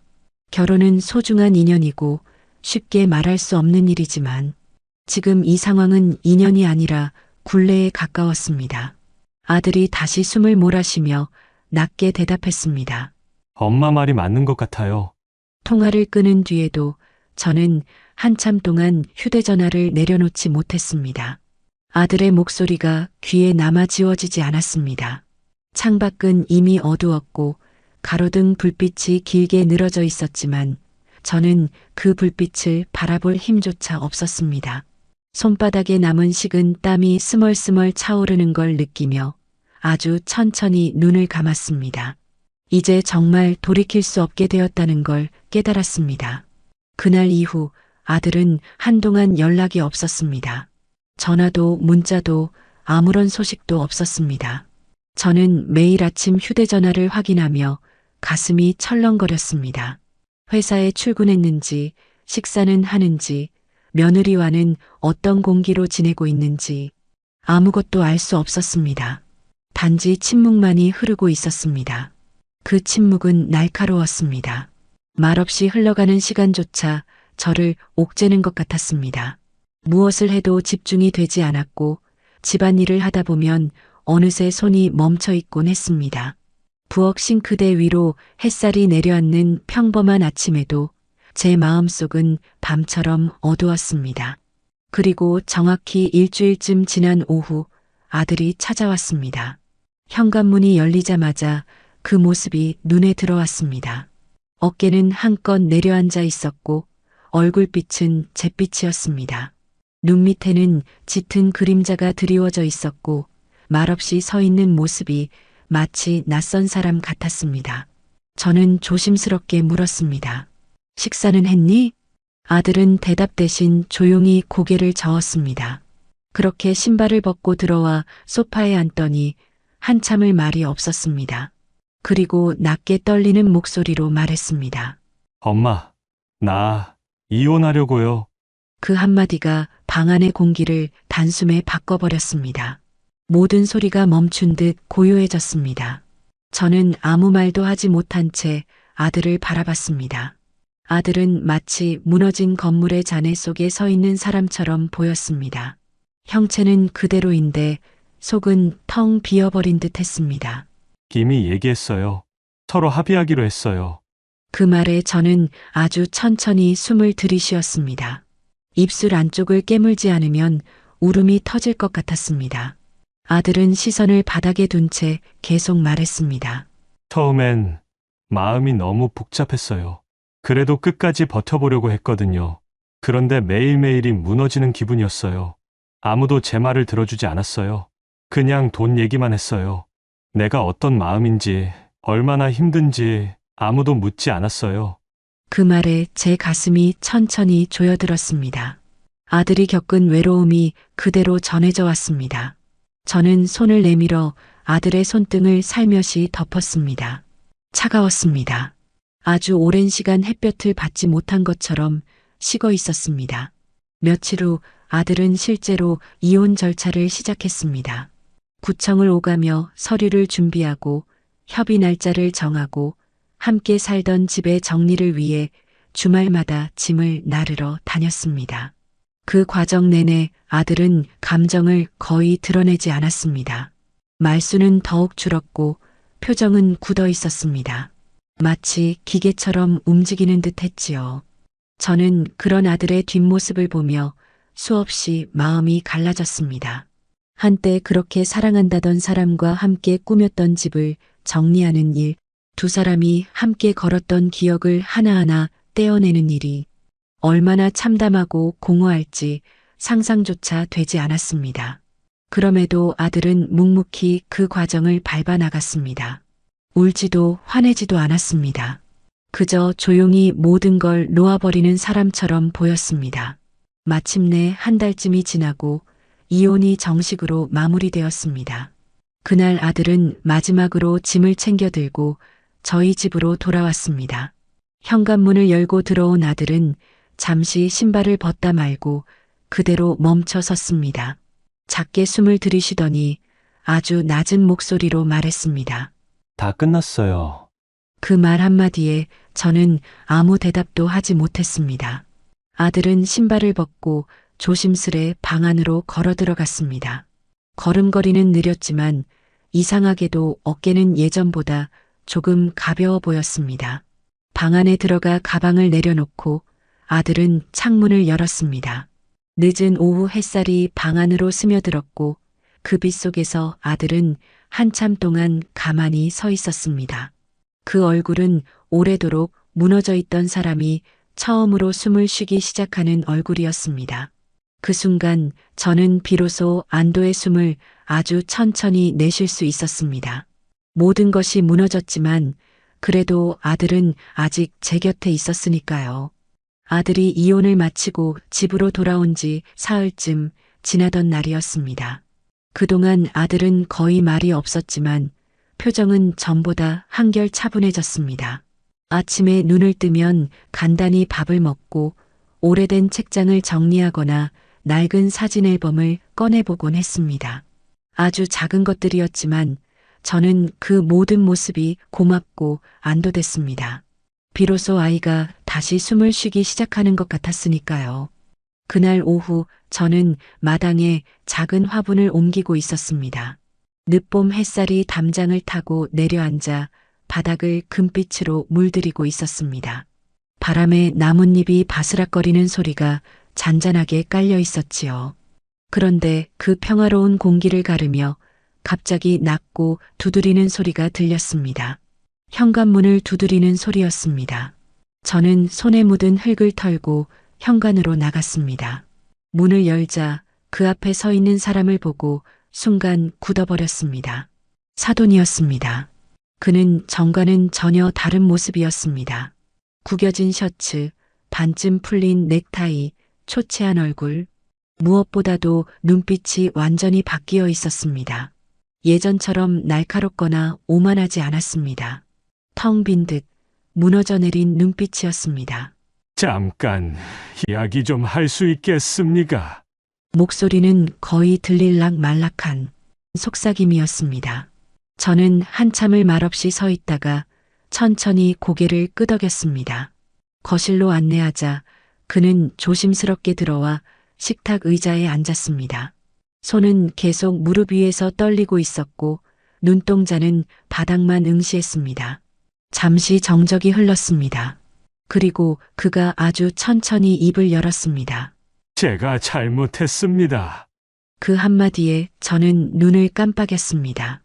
결혼은 소중한 인연이고 쉽게 말할 수 없는 일이지만 지금 이 상황은 인연이 아니라 굴레에 가까웠습니다. 아들이 다시 숨을 몰아쉬며 낮게 대답했습니다. 엄마 말이 맞는 것 같아요. 통화를 끊은 뒤에도 저는 한참 동안 휴대전화를 내려놓지 못했습니다. 아들의 목소리가 귀에 남아 지워지지 않았습니다. 창밖은 이미 어두웠고 가로등 불빛이 길게 늘어져 있었지만 저는 그 불빛을 바라볼 힘조차 없었습니다. 손바닥에 남은 식은 땀이 스멀스멀 차오르는 걸 느끼며 아주 천천히 눈을 감았습니다. 이제 정말 돌이킬 수 없게 되었다는 걸 깨달았습니다. 그날 이후 아들은 한동안 연락이 없었습니다. 전화도 문자도 아무런 소식도 없었습니다. 저는 매일 아침 휴대전화를 확인하며 가슴이 철렁거렸습니다. 회사에 출근했는지, 식사는 하는지, 며느리와는 어떤 공기로 지내고 있는지 아무것도 알 수 없었습니다. 단지 침묵만이 흐르고 있었습니다. 그 침묵은 날카로웠습니다. 말없이 흘러가는 시간조차 저를 옥죄는 것 같았습니다. 무엇을 해도 집중이 되지 않았고 집안일을 하다 보면 어느새 손이 멈춰 있곤 했습니다. 부엌 싱크대 위로 햇살이 내려앉는 평범한 아침에도 제 마음속은 밤처럼 어두웠습니다. 그리고 정확히 일주일쯤 지난 오후 아들이 찾아왔습니다. 현관문이 열리자마자 그 모습이 눈에 들어왔습니다. 어깨는 한껏 내려앉아 있었고 얼굴빛은 잿빛이었습니다. 눈 밑에는 짙은 그림자가 드리워져 있었고 말없이 서 있는 모습이 마치 낯선 사람 같았습니다. 저는 조심스럽게 물었습니다. 식사는 했니? 아들은 대답 대신 조용히 고개를 저었습니다. 그렇게 신발을 벗고 들어와 소파에 앉더니 한참을 말이 없었습니다. 그리고 낮게 떨리는 목소리로 말했습니다. 엄마, 나 이혼하려고요. 그 한마디가 방 안의 공기를 단숨에 바꿔버렸습니다. 모든 소리가 멈춘 듯 고요해졌습니다. 저는 아무 말도 하지 못한 채 아들을 바라봤습니다. 아들은 마치 무너진 건물의 잔해 속에 서 있는 사람처럼 보였습니다. 형체는 그대로인데 속은 텅 비어버린 듯 했습니다. 이미 얘기했어요. 서로 합의하기로 했어요. 그 말에 저는 아주 천천히 숨을 들이쉬었습니다. 입술 안쪽을 깨물지 않으면 울음이 터질 것 같았습니다. 아들은 시선을 바닥에 둔 채 계속 말했습니다. 처음엔 마음이 너무 복잡했어요. 그래도 끝까지 버텨보려고 했거든요. 그런데 매일매일이 무너지는 기분이었어요. 아무도 제 말을 들어주지 않았어요. 그냥 돈 얘기만 했어요. 내가 어떤 마음인지, 얼마나 힘든지 아무도 묻지 않았어요. 그 말에 제 가슴이 천천히 조여들었습니다. 아들이 겪은 외로움이 그대로 전해져 왔습니다. 저는 손을 내밀어 아들의 손등을 살며시 덮었습니다. 차가웠습니다. 아주 오랜 시간 햇볕을 받지 못한 것처럼 식어 있었습니다. 며칠 후 아들은 실제로 이혼 절차를 시작했습니다. 구청을 오가며 서류를 준비하고 협의 날짜를 정하고 함께 살던 집의 정리를 위해 주말마다 짐을 나르러 다녔습니다. 그 과정 내내 아들은 감정을 거의 드러내지 않았습니다. 말수는 더욱 줄었고 표정은 굳어 있었습니다. 마치 기계처럼 움직이는 듯 했지요. 저는 그런 아들의 뒷모습을 보며 수없이 마음이 갈라졌습니다. 한때 그렇게 사랑한다던 사람과 함께 꾸몄던 집을 정리하는 일, 두 사람이 함께 걸었던 기억을 하나하나 떼어내는 일이 얼마나 참담하고 공허할지 상상조차 되지 않았습니다. 그럼에도 아들은 묵묵히 그 과정을 밟아 나갔습니다. 울지도 화내지도 않았습니다. 그저 조용히 모든 걸 놓아버리는 사람처럼 보였습니다. 마침내 한 달쯤이 지나고 이혼이 정식으로 마무리되었습니다. 그날 아들은 마지막으로 짐을 챙겨 들고 저희 집으로 돌아왔습니다. 현관문을 열고 들어온 아들은 잠시 신발을 벗다 말고 그대로 멈춰 섰습니다. 작게 숨을 들이쉬더니 아주 낮은 목소리로 말했습니다. 다 끝났어요. 그 말 한마디에 저는 아무 대답도 하지 못했습니다. 아들은 신발을 벗고 조심스레 방 안으로 걸어 들어갔습니다. 걸음걸이는 느렸지만 이상하게도 어깨는 예전보다 조금 가벼워 보였습니다. 방 안에 들어가 가방을 내려놓고 아들은 창문을 열었습니다. 늦은 오후 햇살이 방 안으로 스며들었고 그 빛 속에서 아들은 한참 동안 가만히 서 있었습니다. 그 얼굴은 오래도록 무너져 있던 사람이 처음으로 숨을 쉬기 시작하는 얼굴이었습니다. 그 순간 저는 비로소 안도의 숨을 아주 천천히 내쉴 수 있었습니다. 모든 것이 무너졌지만 그래도 아들은 아직 제 곁에 있었으니까요. 아들이 이혼을 마치고 집으로 돌아온 지 사흘쯤 지나던 날이었습니다. 그동안 아들은 거의 말이 없었지만 표정은 전보다 한결 차분해졌습니다. 아침에 눈을 뜨면 간단히 밥을 먹고 오래된 책장을 정리하거나 낡은 사진 앨범을 꺼내보곤 했습니다. 아주 작은 것들이었지만 저는 그 모든 모습이 고맙고 안도됐습니다. 비로소 아이가 다시 숨을 쉬기 시작하는 것 같았으니까요. 그날 오후 저는 마당에 작은 화분을 옮기고 있었습니다. 늦봄 햇살이 담장을 타고 내려앉아 바닥을 금빛으로 물들이고 있었습니다. 바람에 나뭇잎이 바스락거리는 소리가 잔잔하게 깔려 있었지요. 그런데 그 평화로운 공기를 가르며 갑자기 낮고 두드리는 소리가 들렸습니다. 현관문을 두드리는 소리였습니다. 저는 손에 묻은 흙을 털고 현관으로 나갔습니다. 문을 열자 그 앞에 서 있는 사람을 보고 순간 굳어버렸습니다. 사돈이었습니다. 그는 전과는 전혀 다른 모습이었습니다. 구겨진 셔츠, 반쯤 풀린 넥타이, 초췌한 얼굴, 무엇보다도 눈빛이 완전히 바뀌어 있었습니다. 예전처럼 날카롭거나 오만하지 않았습니다. 텅 빈 듯 무너져 내린 눈빛이었습니다. 잠깐 이야기 좀 할 수 있겠습니까? 목소리는 거의 들릴락 말락한 속삭임이었습니다. 저는 한참을 말없이 서 있다가 천천히 고개를 끄덕였습니다. 거실로 안내하자 그는 조심스럽게 들어와 식탁 의자에 앉았습니다. 손은 계속 무릎 위에서 떨리고 있었고 눈동자는 바닥만 응시했습니다. 잠시 정적이 흘렀습니다. 그리고 그가 아주 천천히 입을 열었습니다. 제가 잘못했습니다. 그 한마디에 저는 눈을 깜빡였습니다.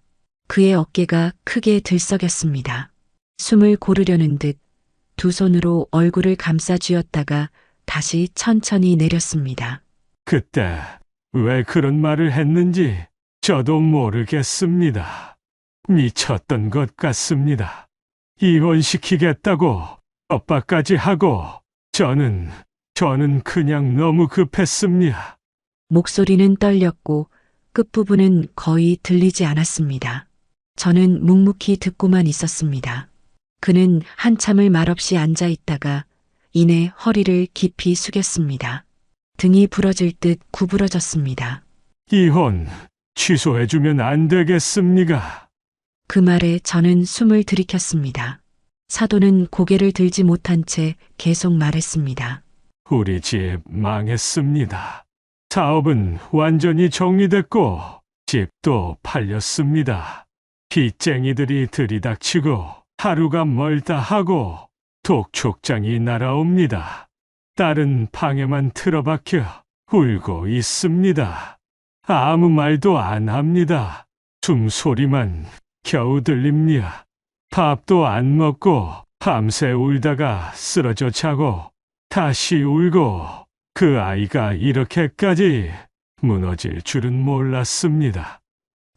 그의 어깨가 크게 들썩였습니다. 숨을 고르려는 듯 두 손으로 얼굴을 감싸 쥐었다가 다시 천천히 내렸습니다. 그때 왜 그런 말을 했는지 저도 모르겠습니다. 미쳤던 것 같습니다. 이혼시키겠다고 오빠까지 하고 저는 그냥 너무 급했습니다. 목소리는 떨렸고 끝부분은 거의 들리지 않았습니다. 저는 묵묵히 듣고만 있었습니다. 그는 한참을 말없이 앉아 있다가 이내 허리를 깊이 숙였습니다. 등이 부러질 듯 구부러졌습니다. 이혼 취소해주면 안 되겠습니까? 그 말에 저는 숨을 들이켰습니다. 사돈은 고개를 들지 못한 채 계속 말했습니다. 우리 집 망했습니다. 사업은 완전히 정리됐고 집도 팔렸습니다. 빚쟁이들이 들이닥치고 하루가 멀다 하고 독촉장이 날아옵니다. 딸은 방에만 틀어박혀 울고 있습니다. 아무 말도 안 합니다. 숨소리만 겨우 들립니다. 밥도 안 먹고 밤새 울다가 쓰러져 자고 다시 울고 그 아이가 이렇게까지 무너질 줄은 몰랐습니다.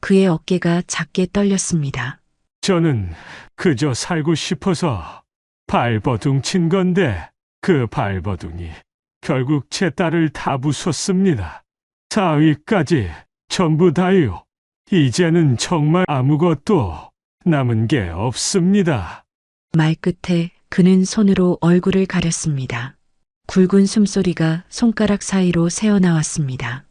그의 어깨가 작게 떨렸습니다. 저는 그저 살고 싶어서 발버둥 친 건데 그 발버둥이 결국 제 딸을 다 부쉈습니다. 사위까지 전부 다요. 이제는 정말 아무것도 남은 게 없습니다. 말 끝에 그는 손으로 얼굴을 가렸습니다. 굵은 숨소리가 손가락 사이로 새어나왔습니다.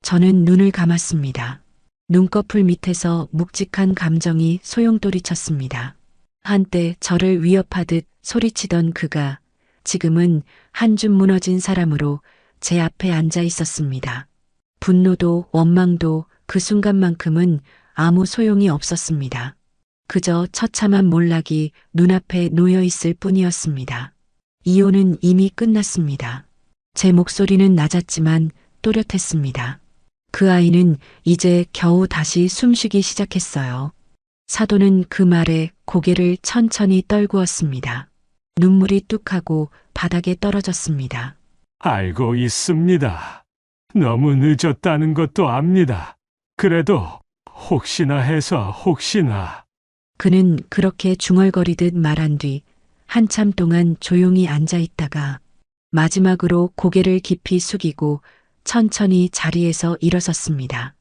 저는 눈을 감았습니다. 눈꺼풀 밑에서 묵직한 감정이 소용돌이쳤습니다. 한때 저를 위협하듯 소리치던 그가 지금은 한 줌 무너진 사람으로 제 앞에 앉아 있었습니다. 분노도 원망도 그 순간만큼은 아무 소용이 없었습니다. 그저 처참한 몰락이 눈앞에 놓여 있을 뿐이었습니다. 이혼은 이미 끝났습니다. 제 목소리는 낮았지만 또렷했습니다. 그 아이는 이제 겨우 다시 숨쉬기 시작했어요. 사돈은 그 말에 고개를 천천히 떨구었습니다. 눈물이 뚝하고 바닥에 떨어졌습니다. 알고 있습니다. 너무 늦었다는 것도 압니다. 그래도 혹시나 해서 혹시나. 그는 그렇게 중얼거리듯 말한 뒤 한참 동안 조용히 앉아 있다가 마지막으로 고개를 깊이 숙이고 천천히 자리에서 일어섰습니다.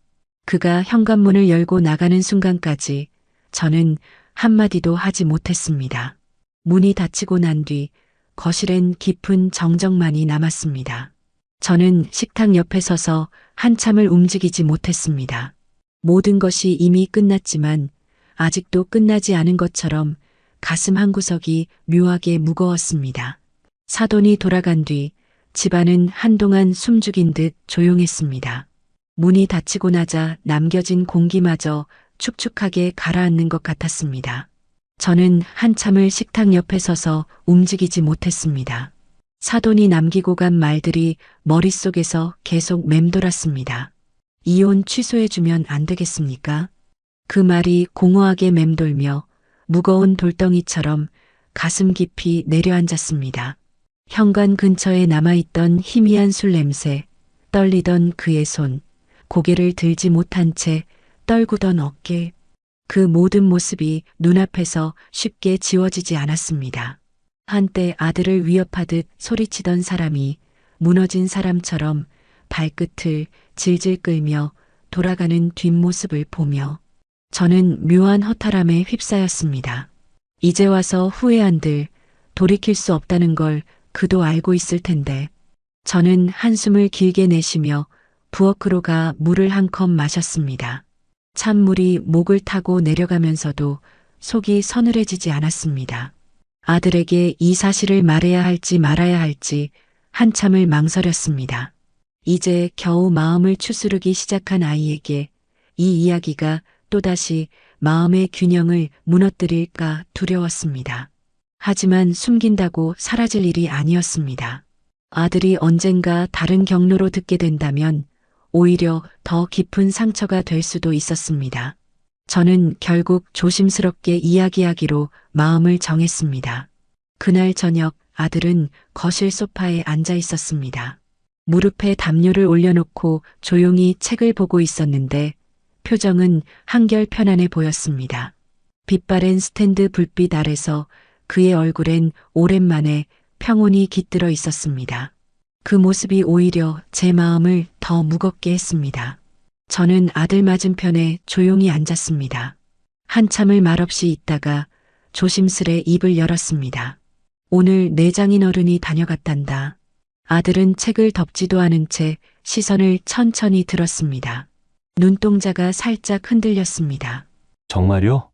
그가 현관문을 열고 나가는 순간까지 저는 한마디도 하지 못했습니다. 문이 닫히고 난 뒤 거실엔 깊은 정적만이 남았습니다. 저는 식탁 옆에 서서 한참을 움직이지 못했습니다. 모든 것이 이미 끝났지만 아직도 끝나지 않은 것처럼 가슴 한구석이 묘하게 무거웠습니다. 사돈이 돌아간 뒤 집안은 한동안 숨죽인 듯 조용했습니다. 문이 닫히고 나자 남겨진 공기마저 축축하게 가라앉는 것 같았습니다. 저는 한참을 식탁 옆에 서서 움직이지 못했습니다. 사돈이 남기고 간 말들이 머릿속에서 계속 맴돌았습니다. 이혼 취소해주면 안 되겠습니까? 그 말이 공허하게 맴돌며 무거운 돌덩이처럼 가슴 깊이 내려앉았습니다. 현관 근처에 남아있던 희미한 술 냄새, 떨리던 그의 손, 고개를 들지 못한 채 떨구던 어깨, 그 모든 모습이 눈앞에서 쉽게 지워지지 않았습니다. 한때 아들을 위협하듯 소리치던 사람이 무너진 사람처럼 발끝을 질질 끌며 돌아가는 뒷모습을 보며 저는 묘한 허탈함에 휩싸였습니다. 이제 와서 후회한들 돌이킬 수 없다는 걸 그도 알고 있을 텐데 저는 한숨을 길게 내쉬며 부엌으로 가 물을 한 컵 마셨습니다. 찬물이 목을 타고 내려가면서도 속이 서늘해지지 않았습니다. 아들에게 이 사실을 말해야 할지 말아야 할지 한참을 망설였습니다. 이제 겨우 마음을 추스르기 시작한 아이에게 이 이야기가 또다시 마음의 균형을 무너뜨릴까 두려웠습니다. 하지만 숨긴다고 사라질 일이 아니었습니다. 아들이 언젠가 다른 경로로 듣게 된다면 오히려 더 깊은 상처가 될 수도 있었습니다. 저는 결국 조심스럽게 이야기하기로 마음을 정했습니다. 그날 저녁 아들은 거실 소파에 앉아 있었습니다. 무릎에 담요를 올려놓고 조용히 책을 보고 있었는데 표정은 한결 편안해 보였습니다. 빛바랜 스탠드 불빛 아래서 그의 얼굴엔 오랜만에 평온이 깃들어 있었습니다. 그 모습이 오히려 제 마음을 더 무겁게 했습니다. 저는 아들 맞은편에 조용히 앉았습니다. 한참을 말없이 있다가 조심스레 입을 열었습니다. 오늘 내 장인어른이 다녀갔단다. 아들은 책을 덮지도 않은 채 시선을 천천히 들었습니다. 눈동자가 살짝 흔들렸습니다. 정말요?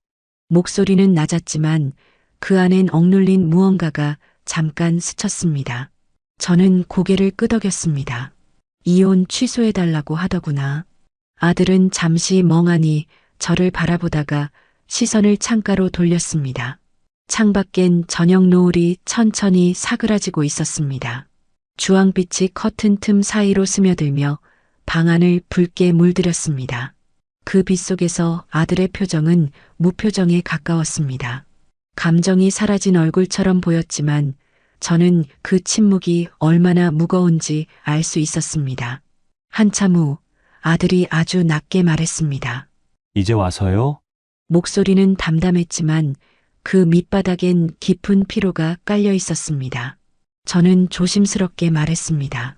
목소리는 낮았지만 그 안엔 억눌린 무언가가 잠깐 스쳤습니다. 저는 고개를 끄덕였습니다. 이혼 취소해달라고 하더구나. 아들은 잠시 멍하니 저를 바라보다가 시선을 창가로 돌렸습니다. 창밖엔 저녁 노을이 천천히 사그라지고 있었습니다. 주황빛이 커튼 틈 사이로 스며들며 방 안을 붉게 물들였습니다. 그 빛 속에서 아들의 표정은 무표정에 가까웠습니다. 감정이 사라진 얼굴처럼 보였지만 저는 그 침묵이 얼마나 무거운지 알 수 있었습니다. 한참 후 아들이 아주 낮게 말했습니다. 이제 와서요? 목소리는 담담했지만 그 밑바닥엔 깊은 피로가 깔려 있었습니다. 저는 조심스럽게 말했습니다.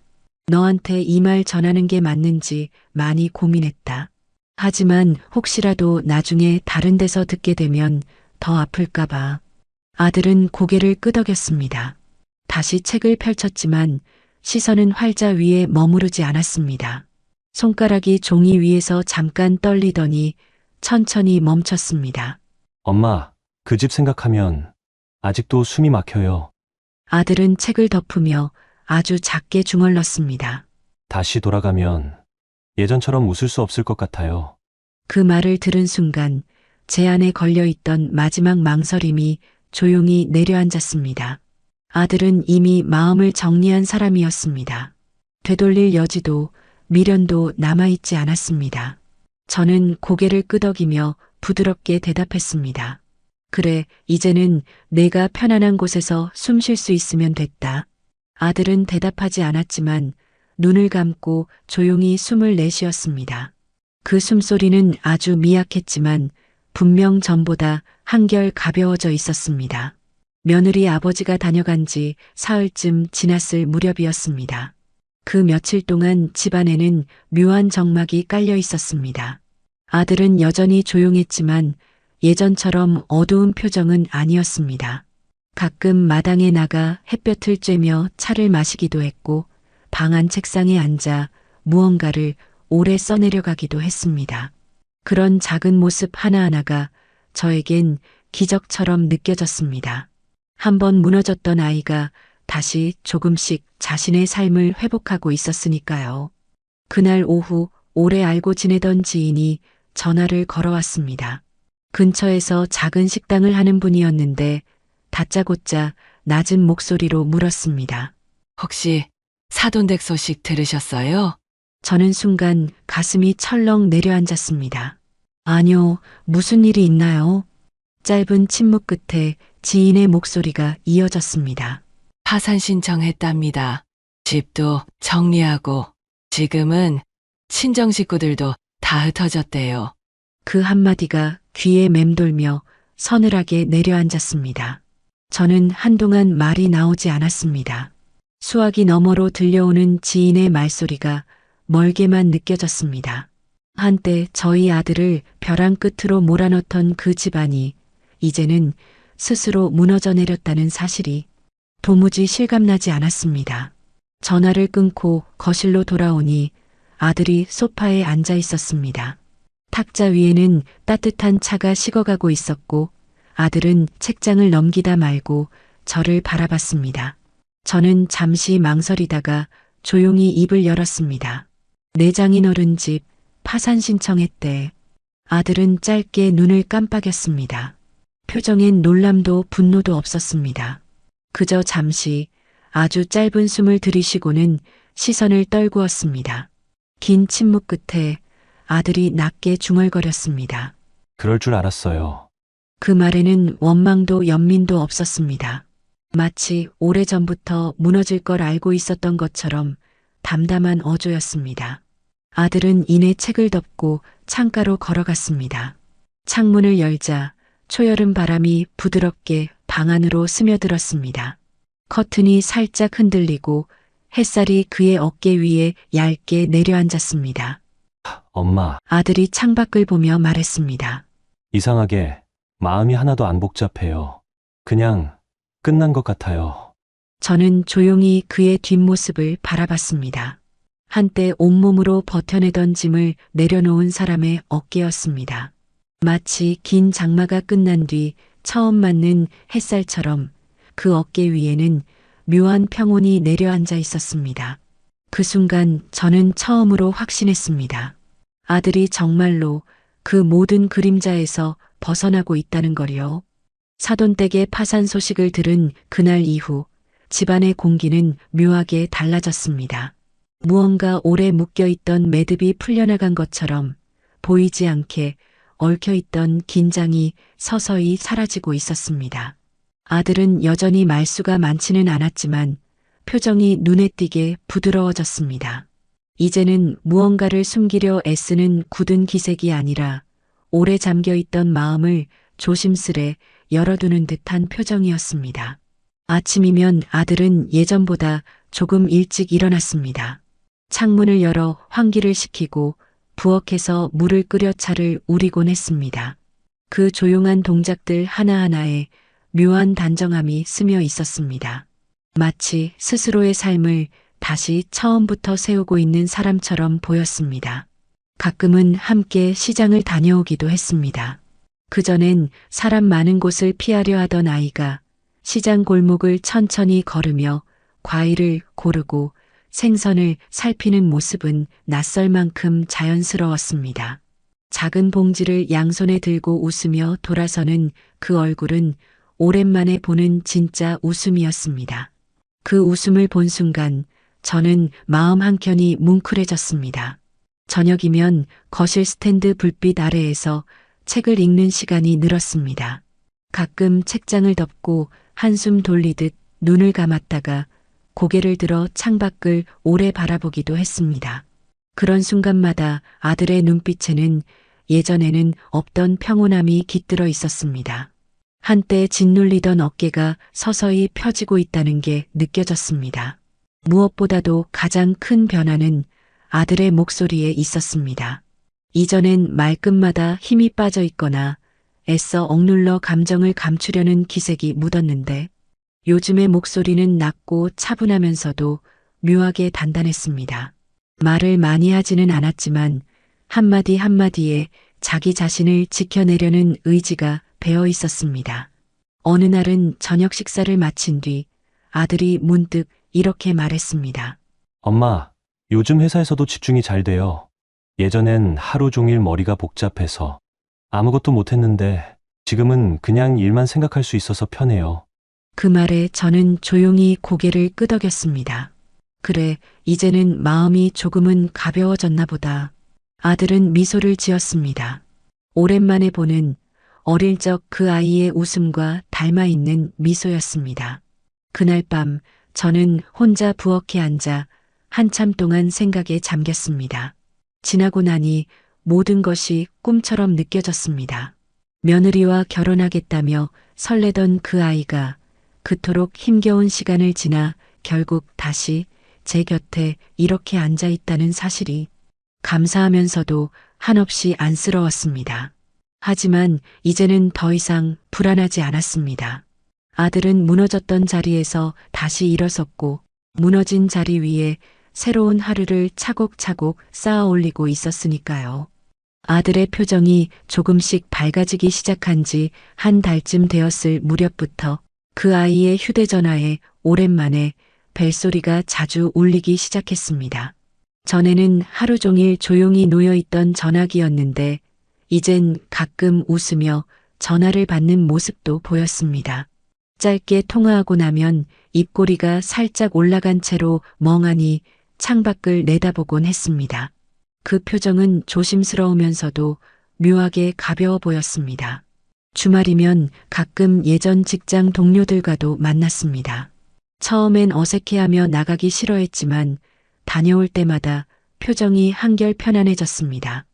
너한테 이 말 전하는 게 맞는지 많이 고민했다. 하지만 혹시라도 나중에 다른 데서 듣게 되면 더 아플까봐. 아들은 고개를 끄덕였습니다. 다시 책을 펼쳤지만 시선은 활자 위에 머무르지 않았습니다. 손가락이 종이 위에서 잠깐 떨리더니 천천히 멈췄습니다. 엄마, 그 집 생각하면 아직도 숨이 막혀요. 아들은 책을 덮으며 아주 작게 중얼렀습니다. 다시 돌아가면 예전처럼 웃을 수 없을 것 같아요. 그 말을 들은 순간 제 안에 걸려있던 마지막 망설임이 조용히 내려앉았습니다. 아들은 이미 마음을 정리한 사람이었습니다. 되돌릴 여지도 미련도 남아있지 않았습니다. 저는 고개를 끄덕이며 부드럽게 대답했습니다. 그래, 이제는 내가 편안한 곳에서 숨 쉴 수 있으면 됐다. 아들은 대답하지 않았지만 눈을 감고 조용히 숨을 내쉬었습니다. 그 숨소리는 아주 미약했지만 분명 전보다 한결 가벼워져 있었습니다. 며느리 아버지가 다녀간 지 사흘쯤 지났을 무렵이었습니다. 그 며칠 동안 집안에는 묘한 정막이 깔려 있었습니다. 아들은 여전히 조용했지만 예전처럼 어두운 표정은 아니었습니다. 가끔 마당에 나가 햇볕을 쬐며 차를 마시기도 했고 방 안 책상에 앉아 무언가를 오래 써내려가기도 했습니다. 그런 작은 모습 하나하나가 저에겐 기적처럼 느껴졌습니다. 한번 무너졌던 아이가 다시 조금씩 자신의 삶을 회복하고 있었으니까요. 그날 오후 오래 알고 지내던 지인이 전화를 걸어왔습니다. 근처에서 작은 식당을 하는 분이었는데 다짜고짜 낮은 목소리로 물었습니다. 혹시 사돈댁 소식 들으셨어요? 저는 순간 가슴이 철렁 내려앉았습니다. 아니요, 무슨 일이 있나요? 짧은 침묵 끝에 지인의 목소리가 이어졌습니다. 파산 신청했답니다. 집도 정리하고 지금은 친정 식구들도 다 흩어졌대요. 그 한마디가 귀에 맴돌며 서늘하게 내려앉았습니다. 저는 한동안 말이 나오지 않았습니다. 수화기 너머로 들려오는 지인의 말소리가 멀게만 느껴졌습니다. 한때 저희 아들을 벼랑 끝으로 몰아넣던 그 집안이 이제는 스스로 무너져 내렸다는 사실이 도무지 실감나지 않았습니다. 전화를 끊고 거실로 돌아오니 아들이 소파에 앉아 있었습니다. 탁자 위에는 따뜻한 차가 식어가고 있었고 아들은 책장을 넘기다 말고 저를 바라봤습니다. 저는 잠시 망설이다가 조용히 입을 열었습니다. 내 장인어른 집 파산 신청했대. 아들은 짧게 눈을 깜빡였습니다. 표정엔 놀람도 분노도 없었습니다. 그저 잠시 아주 짧은 숨을 들이쉬고는 시선을 떨구었습니다. 긴 침묵 끝에 아들이 낮게 중얼거렸습니다. 그럴 줄 알았어요. 그 말에는 원망도 연민도 없었습니다. 마치 오래전부터 무너질 걸 알고 있었던 것처럼 담담한 어조였습니다. 아들은 이내 책을 덮고 창가로 걸어갔습니다. 창문을 열자 초여름 바람이 부드럽게 방 안으로 스며들었습니다. 커튼이 살짝 흔들리고 햇살이 그의 어깨 위에 얇게 내려앉았습니다. 엄마, 아들이 창밖을 보며 말했습니다. 이상하게 마음이 하나도 안 복잡해요. 그냥 끝난 것 같아요. 저는 조용히 그의 뒷모습을 바라봤습니다. 한때 온몸으로 버텨내던 짐을 내려놓은 사람의 어깨였습니다. 마치 긴 장마가 끝난 뒤 처음 맞는 햇살처럼 그 어깨 위에는 묘한 평온이 내려앉아 있었습니다. 그 순간 저는 처음으로 확신했습니다. 아들이 정말로 그 모든 그림자에서 벗어나고 있다는 거리요. 사돈댁의 파산 소식을 들은 그날 이후 집안의 공기는 묘하게 달라졌습니다. 무언가 오래 묶여있던 매듭이 풀려나간 것처럼 보이지 않게 얽혀있던 긴장이 서서히 사라지고 있었습니다. 아들은 여전히 말수가 많지는 않았지만 표정이 눈에 띄게 부드러워졌습니다. 이제는 무언가를 숨기려 애쓰는 굳은 기색이 아니라 오래 잠겨있던 마음을 조심스레 열어두는 듯한 표정이었습니다. 아침이면 아들은 예전보다 조금 일찍 일어났습니다. 창문을 열어 환기를 시키고 부엌에서 물을 끓여 차를 우리곤 했습니다. 그 조용한 동작들 하나하나에 묘한 단정함이 스며 있었습니다. 마치 스스로의 삶을 다시 처음부터 세우고 있는 사람처럼 보였습니다. 가끔은 함께 시장을 다녀오기도 했습니다. 그전엔 사람 많은 곳을 피하려 하던 아이가 시장 골목을 천천히 걸으며 과일을 고르고 생선을 살피는 모습은 낯설 만큼 자연스러웠습니다. 작은 봉지를 양손에 들고 웃으며 돌아서는 그 얼굴은 오랜만에 보는 진짜 웃음이었습니다. 그 웃음을 본 순간 저는 마음 한켠이 뭉클해졌습니다. 저녁이면 거실 스탠드 불빛 아래에서 책을 읽는 시간이 늘었습니다. 가끔 책장을 덮고 한숨 돌리듯 눈을 감았다가 고개를 들어 창밖을 오래 바라보기도 했습니다. 그런 순간마다 아들의 눈빛에는 예전에는 없던 평온함이 깃들어 있었습니다. 한때 짓눌리던 어깨가 서서히 펴지고 있다는 게 느껴졌습니다. 무엇보다도 가장 큰 변화는 아들의 목소리에 있었습니다. 이전엔 말끝마다 힘이 빠져 있거나 애써 억눌러 감정을 감추려는 기색이 묻었는데 요즘의 목소리는 낮고 차분하면서도 묘하게 단단했습니다. 말을 많이 하지는 않았지만 한마디 한마디에 자기 자신을 지켜내려는 의지가 배어 있었습니다. 어느 날은 저녁 식사를 마친 뒤 아들이 문득 이렇게 말했습니다. 엄마, 요즘 회사에서도 집중이 잘 돼요. 예전엔 하루 종일 머리가 복잡해서 아무것도 못했는데 지금은 그냥 일만 생각할 수 있어서 편해요. 그 말에 저는 조용히 고개를 끄덕였습니다. 그래, 이제는 마음이 조금은 가벼워졌나 보다. 아들은 미소를 지었습니다. 오랜만에 보는 어릴 적 그 아이의 웃음과 닮아 있는 미소였습니다. 그날 밤 저는 혼자 부엌에 앉아 한참 동안 생각에 잠겼습니다. 지나고 나니 모든 것이 꿈처럼 느껴졌습니다. 며느리와 결혼하겠다며 설레던 그 아이가 그토록 힘겨운 시간을 지나 결국 다시 제 곁에 이렇게 앉아 있다는 사실이 감사하면서도 한없이 안쓰러웠습니다. 하지만 이제는 더 이상 불안하지 않았습니다. 아들은 무너졌던 자리에서 다시 일어섰고 무너진 자리 위에 새로운 하루를 차곡차곡 쌓아 올리고 있었으니까요. 아들의 표정이 조금씩 밝아지기 시작한 지 한 달쯤 되었을 무렵부터 그 아이의 휴대전화에 오랜만에 벨소리가 자주 울리기 시작했습니다. 전에는 하루 종일 조용히 놓여있던 전화기였는데 이젠 가끔 웃으며 전화를 받는 모습도 보였습니다. 짧게 통화하고 나면 입꼬리가 살짝 올라간 채로 멍하니 창밖을 내다보곤 했습니다. 그 표정은 조심스러우면서도 묘하게 가벼워 보였습니다. 주말이면 가끔 예전 직장 동료들과도 만났습니다. 처음엔 어색해하며 나가기 싫어했지만 다녀올 때마다 표정이 한결 편안해졌습니다.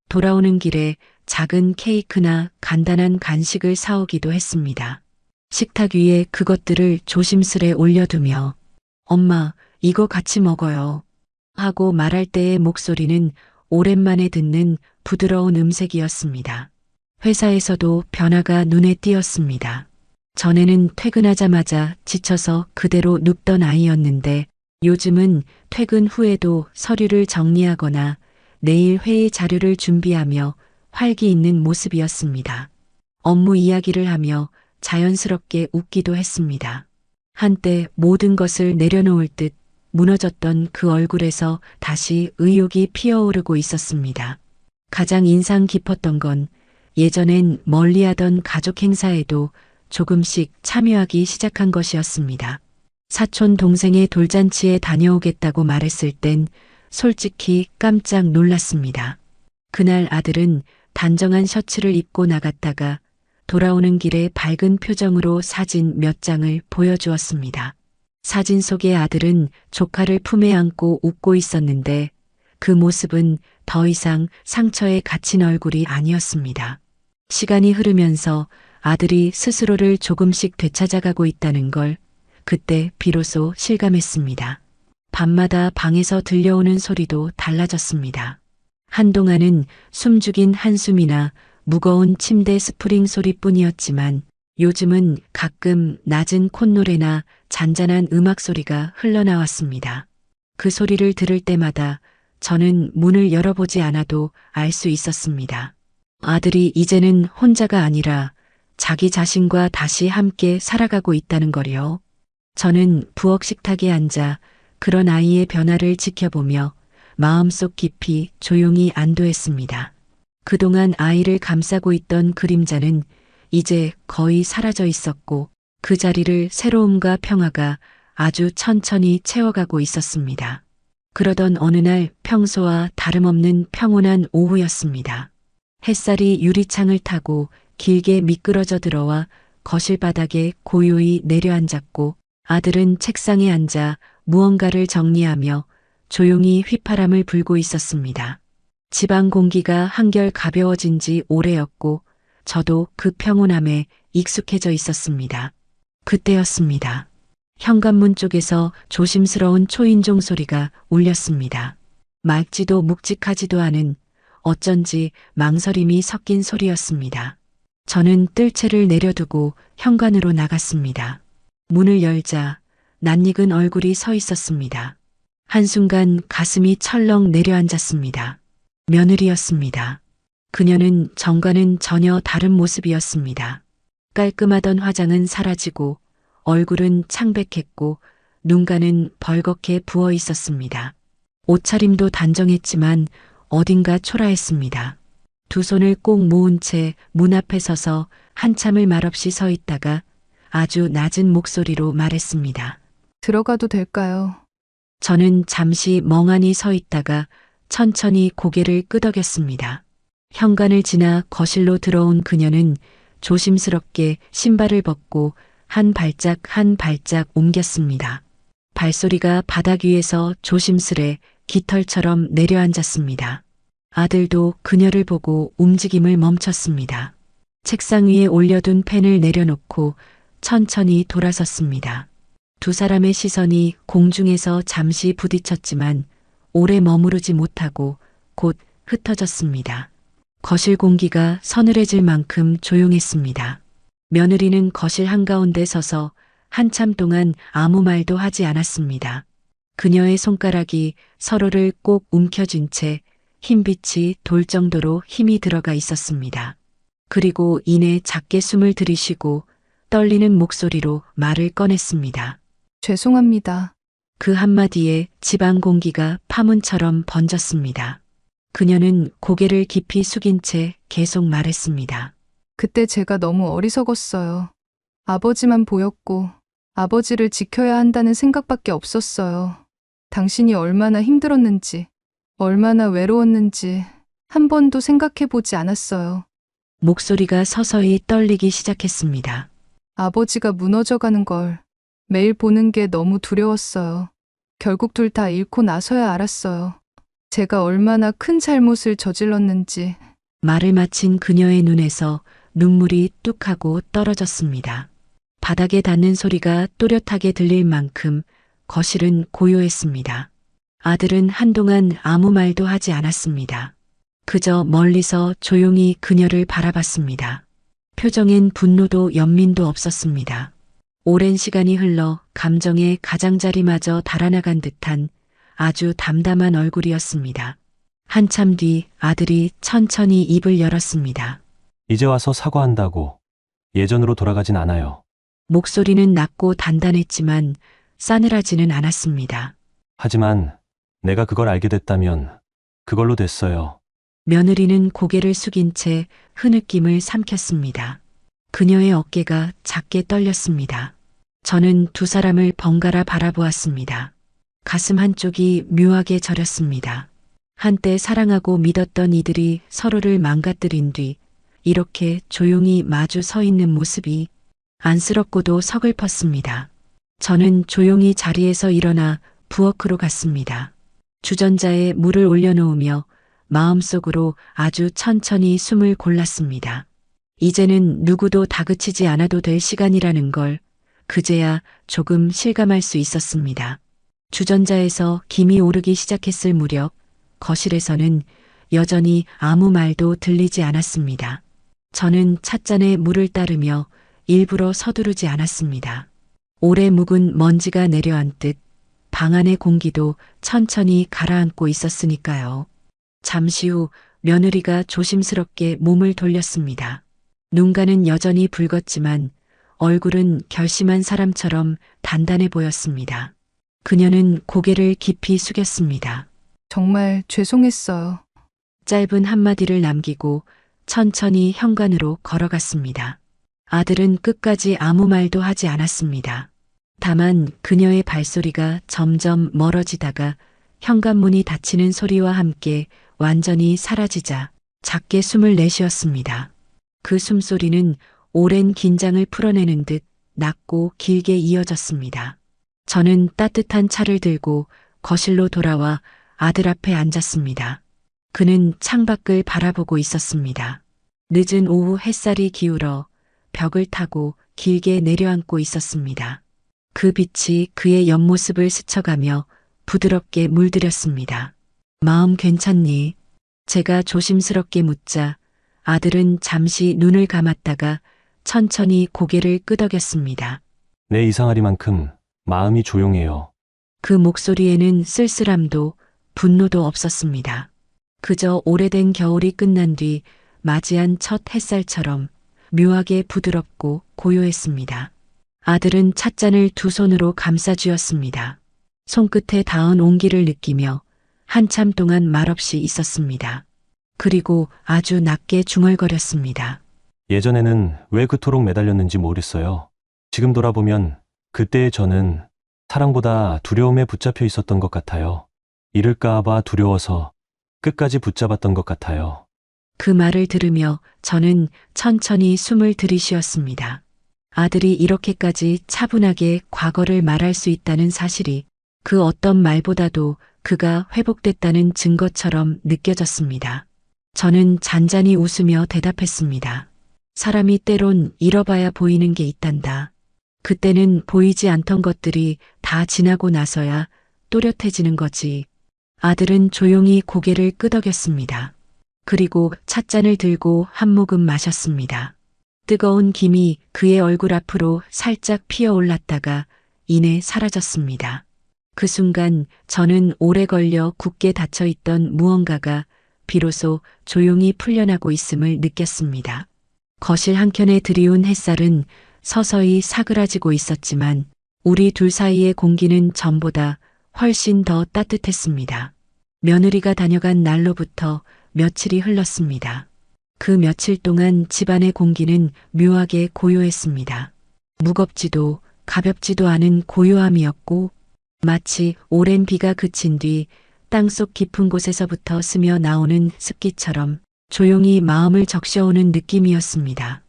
돌아오는 길에 작은 케이크나 간단한 간식을 사오기도 했습니다. 식탁 위에 그것들을 조심스레 올려두며 엄마, 이거 같이 먹어요. 하고 말할 때의 목소리는 오랜만에 듣는 부드러운 음색이었습니다. 회사에서도 변화가 눈에 띄었습니다. 전에는 퇴근하자마자 지쳐서 그대로 눕던 아이였는데 요즘은 퇴근 후에도 서류를 정리하거나 내일 회의 자료를 준비하며 활기 있는 모습이었습니다. 업무 이야기를 하며 자연스럽게 웃기도 했습니다. 한때 모든 것을 내려놓을 듯 무너졌던 그 얼굴에서 다시 의욕이 피어오르고 있었습니다. 가장 인상 깊었던 건 예전엔 멀리하던 가족 행사에도 조금씩 참여하기 시작한 것이었습니다. 사촌 동생의 돌잔치에 다녀오겠다고 말했을 땐 솔직히 깜짝 놀랐습니다. 그날 아들은 단정한 셔츠를 입고 나갔다가 돌아오는 길에 밝은 표정으로 사진 몇 장을 보여주었습니다. 사진 속의 아들은 조카를 품에 안고 웃고 있었는데 그 모습은 더 이상 상처에 갇힌 얼굴이 아니었습니다. 시간이 흐르면서 아들이 스스로를 조금씩 되찾아가고 있다는 걸 그때 비로소 실감했습니다. 밤마다 방에서 들려오는 소리도 달라졌습니다. 한동안은 숨죽인 한숨이나 무거운 침대 스프링 소리뿐이었지만 요즘은 가끔 낮은 콧노래나 잔잔한 음악 소리가 흘러나왔습니다. 그 소리를 들을 때마다 저는 문을 열어보지 않아도 알 수 있었습니다. 아들이 이제는 혼자가 아니라 자기 자신과 다시 함께 살아가고 있다는 거요. 저는 부엌 식탁에 앉아 그런 아이의 변화를 지켜보며 마음속 깊이 조용히 안도했습니다. 그동안 아이를 감싸고 있던 그림자는 이제 거의 사라져 있었고 그 자리를 새로움과 평화가 아주 천천히 채워가고 있었습니다. 그러던 어느 날 평소와 다름없는 평온한 오후였습니다. 햇살이 유리창을 타고 길게 미끄러져 들어와 거실 바닥에 고요히 내려앉았고 아들은 책상에 앉아 무언가를 정리하며 조용히 휘파람을 불고 있었습니다. 집안 공기가 한결 가벼워진 지 오래였고 저도 그 평온함에 익숙해져 있었습니다. 그때였습니다. 현관문 쪽에서 조심스러운 초인종 소리가 울렸습니다. 맑지도 묵직하지도 않은 어쩐지 망설임이 섞인 소리였습니다. 저는 뜰채를 내려두고 현관으로 나갔습니다. 문을 열자 낯익은 얼굴이 서 있었습니다. 한순간 가슴이 철렁 내려앉았습니다. 며느리였습니다. 그녀는 전과는 전혀 다른 모습이었습니다. 깔끔하던 화장은 사라지고 얼굴은 창백했고 눈가는 벌겋게 부어 있었습니다. 옷차림도 단정했지만 어딘가 초라했습니다. 두 손을 꼭 모은 채 문 앞에 서서 한참을 말없이 서 있다가 아주 낮은 목소리로 말했습니다. 들어가도 될까요? 저는 잠시 멍하니 서 있다가 천천히 고개를 끄덕였습니다. 현관을 지나 거실로 들어온 그녀는 조심스럽게 신발을 벗고 한 발짝 한 발짝 옮겼습니다. 발소리가 바닥 위에서 조심스레 깃털처럼 내려앉았습니다. 아들도 그녀를 보고 움직임을 멈췄습니다. 책상 위에 올려둔 펜을 내려놓고 천천히 돌아섰습니다. 두 사람의 시선이 공중에서 잠시 부딪혔지만 오래 머무르지 못하고 곧 흩어졌습니다. 거실 공기가 서늘해질 만큼 조용했습니다. 며느리는 거실 한가운데 서서 한참 동안 아무 말도 하지 않았습니다. 그녀의 손가락이 서로를 꼭 움켜쥔 채 흰빛이 돌 정도로 힘이 들어가 있었습니다. 그리고 이내 작게 숨을 들이쉬고 떨리는 목소리로 말을 꺼냈습니다. 죄송합니다. 그 한마디에 집안 공기가 파문처럼 번졌습니다. 그녀는 고개를 깊이 숙인 채 계속 말했습니다. 그때 제가 너무 어리석었어요. 아버지만 보였고 아버지를 지켜야 한다는 생각밖에 없었어요. 당신이 얼마나 힘들었는지, 얼마나 외로웠는지 한 번도 생각해 보지 않았어요. 목소리가 서서히 떨리기 시작했습니다. 아버지가 무너져가는 걸 매일 보는 게 너무 두려웠어요. 결국 둘 다 잃고 나서야 알았어요. 제가 얼마나 큰 잘못을 저질렀는지. 말을 마친 그녀의 눈에서 눈물이 뚝 하고 떨어졌습니다. 바닥에 닿는 소리가 또렷하게 들릴 만큼 거실은 고요했습니다. 아들은 한동안 아무 말도 하지 않았습니다. 그저 멀리서 조용히 그녀를 바라봤습니다. 표정엔 분노도 연민도 없었습니다. 오랜 시간이 흘러 감정의 가장자리마저 달아나간 듯한 아주 담담한 얼굴이었습니다. 한참 뒤 아들이 천천히 입을 열었습니다. 이제 와서 사과한다고. 예전으로 돌아가진 않아요. 목소리는 낮고 단단했지만 싸늘하지는 않았습니다. 하지만 내가 그걸 알게 됐다면 그걸로 됐어요. 며느리는 고개를 숙인 채 흐느낌을 삼켰습니다. 그녀의 어깨가 작게 떨렸습니다. 저는 두 사람을 번갈아 바라보았습니다. 가슴 한쪽이 묘하게 저렸습니다. 한때 사랑하고 믿었던 이들이 서로를 망가뜨린 뒤 이렇게 조용히 마주 서 있는 모습이 안쓰럽고도 서글펐습니다. 저는 조용히 자리에서 일어나 부엌으로 갔습니다. 주전자에 물을 올려놓으며 마음속으로 아주 천천히 숨을 골랐습니다. 이제는 누구도 다그치지 않아도 될 시간이라는 걸 그제야 조금 실감할 수 있었습니다. 주전자에서 김이 오르기 시작했을 무렵 거실에서는 여전히 아무 말도 들리지 않았습니다. 저는 찻잔에 물을 따르며 일부러 서두르지 않았습니다. 오래 묵은 먼지가 내려앉듯 방 안의 공기도 천천히 가라앉고 있었으니까요. 잠시 후 며느리가 조심스럽게 몸을 돌렸습니다. 눈가는 여전히 붉었지만 얼굴은 결심한 사람처럼 단단해 보였습니다. 그녀는 고개를 깊이 숙였습니다. 정말 죄송했어요. 짧은 한마디를 남기고 천천히 현관으로 걸어갔습니다. 아들은 끝까지 아무 말도 하지 않았습니다. 다만 그녀의 발소리가 점점 멀어지다가 현관문이 닫히는 소리와 함께 완전히 사라지자 작게 숨을 내쉬었습니다. 그 숨소리는 오랜 긴장을 풀어내는 듯 낮고 길게 이어졌습니다. 저는 따뜻한 차를 들고 거실로 돌아와 아들 앞에 앉았습니다. 그는 창밖을 바라보고 있었습니다. 늦은 오후 햇살이 기울어 벽을 타고 길게 내려앉고 있었습니다. 그 빛이 그의 옆모습을 스쳐가며 부드럽게 물들였습니다. 마음 괜찮니? 제가 조심스럽게 묻자 아들은 잠시 눈을 감았다가 천천히 고개를 끄덕였습니다. 내 이상하리만큼 마음이 조용해요. 그 목소리에는 쓸쓸함도 분노도 없었습니다. 그저 오래된 겨울이 끝난 뒤 맞이한 첫 햇살처럼 묘하게 부드럽고 고요했습니다. 아들은 찻잔을 두 손으로 감싸쥐었습니다. 손끝에 닿은 온기를 느끼며 한참 동안 말없이 있었습니다. 그리고 아주 낮게 중얼거렸습니다. 예전에는 왜 그토록 매달렸는지 모르겠어요. 지금 돌아보면 그때의 저는 사랑보다 두려움에 붙잡혀 있었던 것 같아요. 잃을까 봐 두려워서 끝까지 붙잡았던 것 같아요. 그 말을 들으며 저는 천천히 숨을 들이쉬었습니다. 아들이 이렇게까지 차분하게 과거를 말할 수 있다는 사실이 그 어떤 말보다도 그가 회복됐다는 증거처럼 느껴졌습니다. 저는 잔잔히 웃으며 대답했습니다. 사람이 때론 잃어봐야 보이는 게 있단다. 그때는 보이지 않던 것들이 다 지나고 나서야 또렷해지는 거지. 아들은 조용히 고개를 끄덕였습니다. 그리고 찻잔을 들고 한 모금 마셨습니다. 뜨거운 김이 그의 얼굴 앞으로 살짝 피어올랐다가 이내 사라졌습니다. 그 순간 저는 오래 걸려 굳게 닫혀있던 무언가가 비로소 조용히 풀려나고 있음을 느꼈습니다. 거실 한켠에 들이운 햇살은 서서히 사그라지고 있었지만 우리 둘 사이의 공기는 전보다 훨씬 더 따뜻했습니다. 며느리가 다녀간 날로부터 며칠이 흘렀습니다. 그 며칠 동안 집안의 공기는 묘하게 고요했습니다. 무겁지도 가볍지도 않은 고요함이었고 마치 오랜 비가 그친 뒤 땅속 깊은 곳에서부터 스며 나오는 습기처럼 조용히 마음을 적셔오는 느낌이었습니다.